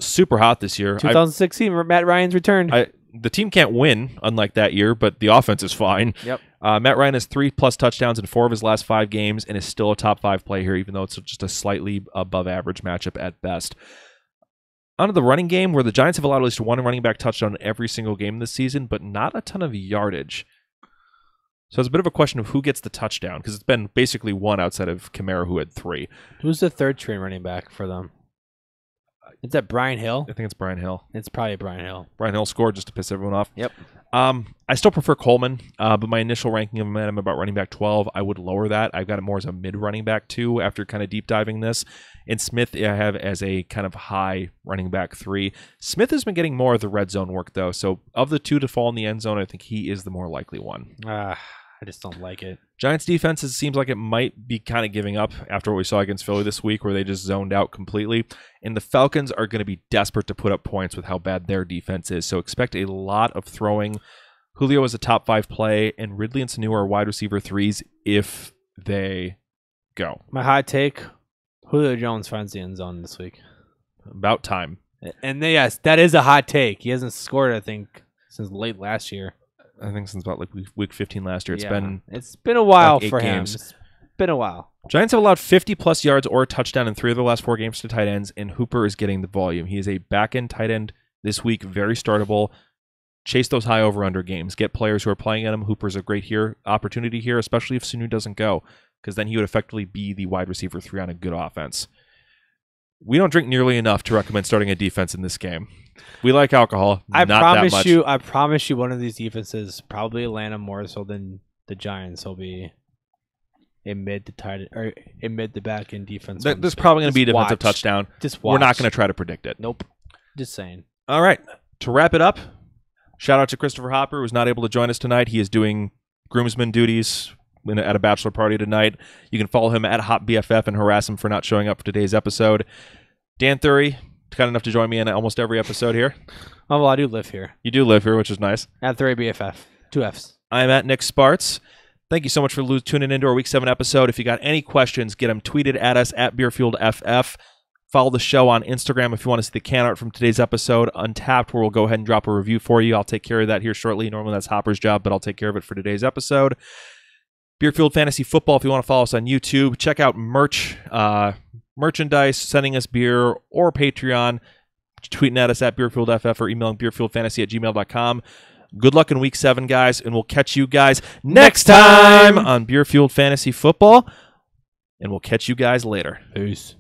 super hot this year. 2016, Matt Ryan's returned. The team can't win, unlike that year, but the offense is fine. Yep. Matt Ryan has 3+ touchdowns in 4 of his last 5 games and is still a top 5 play here, even though it's just a slightly above average matchup at best. Onto the running game, where the Giants have allowed at least 1 running back touchdown in every single game this season, but not a ton of yardage. So it's a bit of a question of who gets the touchdown, because it's been basically 1 outside of Kamara, who had 3. Who's the third string running back for them? Is that Brian Hill? I think it's Brian Hill. It's probably Brian Hill. Brian Hill scored just to piss everyone off. Yep. I still prefer Coleman, but my initial ranking of him, I'm about running back 12. I would lower that. I've got it more as a mid running back 2 after kind of deep diving this. And Smith I have as a kind of high running back 3. Smith has been getting more of the red zone work, though. So of the 2 to fall in the end zone, I think he is the more likely one. I just don't like it. Giants defense, it seems like it might be kind of giving up after what we saw against Philly this week, where they just zoned out completely. And the Falcons are going to be desperate to put up points with how bad their defense is. So expect a lot of throwing. Julio is a top 5 play, and Ridley and Sanu are wide receiver 3s if they go. My hot take, Julio Jones finds the end zone this week. About time. And yes, that is a hot take. He hasn't scored, I think, since late last year. I think since about like week 15 last year. It's been a while like 8 for games. him. It's been a while. Giants have allowed 50+ yards or a touchdown in 3 of the last 4 games to tight ends, and Hooper is getting the volume. He is a back-end tight end this week, very startable. Chase those high over-under games. Get players who are playing at him. Hooper's a great opportunity here, especially if Sanu doesn't go, because then he would effectively be the wide receiver 3 on a good offense. We don't drink nearly enough to recommend starting a defense in this game. We like alcohol, not that much. I promise you one of these defenses, probably Atlanta more so than the Giants, will be a mid to back end defense. There's probably going to be a defensive touchdown. We're not going to try to predict it. Nope. Just saying. All right. To wrap it up, shout out to Christopher Hopper, who was not able to join us tonight. He is doing groomsman duties at a bachelor party tonight. You can follow him at HopBFF and harass him for not showing up for today's episode. Dan Thury, kind enough to join me in almost every episode here. Oh, well, I do live here. You do live here, which is nice. At 3BFF. 2 Fs. I am at Nick Sparts. Thank you so much for tuning into our Week 7 episode. If you got any questions, get them tweeted at us at BeerfieldFF. Follow the show on Instagram if you want to see the can art from today's episode, Untapped, where we'll go ahead and drop a review for you. I'll take care of that here shortly. Normally that's Hopper's job, but I'll take care of it for today's episode. Beerfield Fantasy Football, if you want to follow us on YouTube. Check out merchandise, sending us beer, or Patreon. Tweeting at us at BeerfieldFF or emailing beerfieldfantasy@gmail.com. Good luck in Week 7, guys, and we'll catch you guys next time on Beerfield Fantasy Football, and we'll catch you guys later. Peace.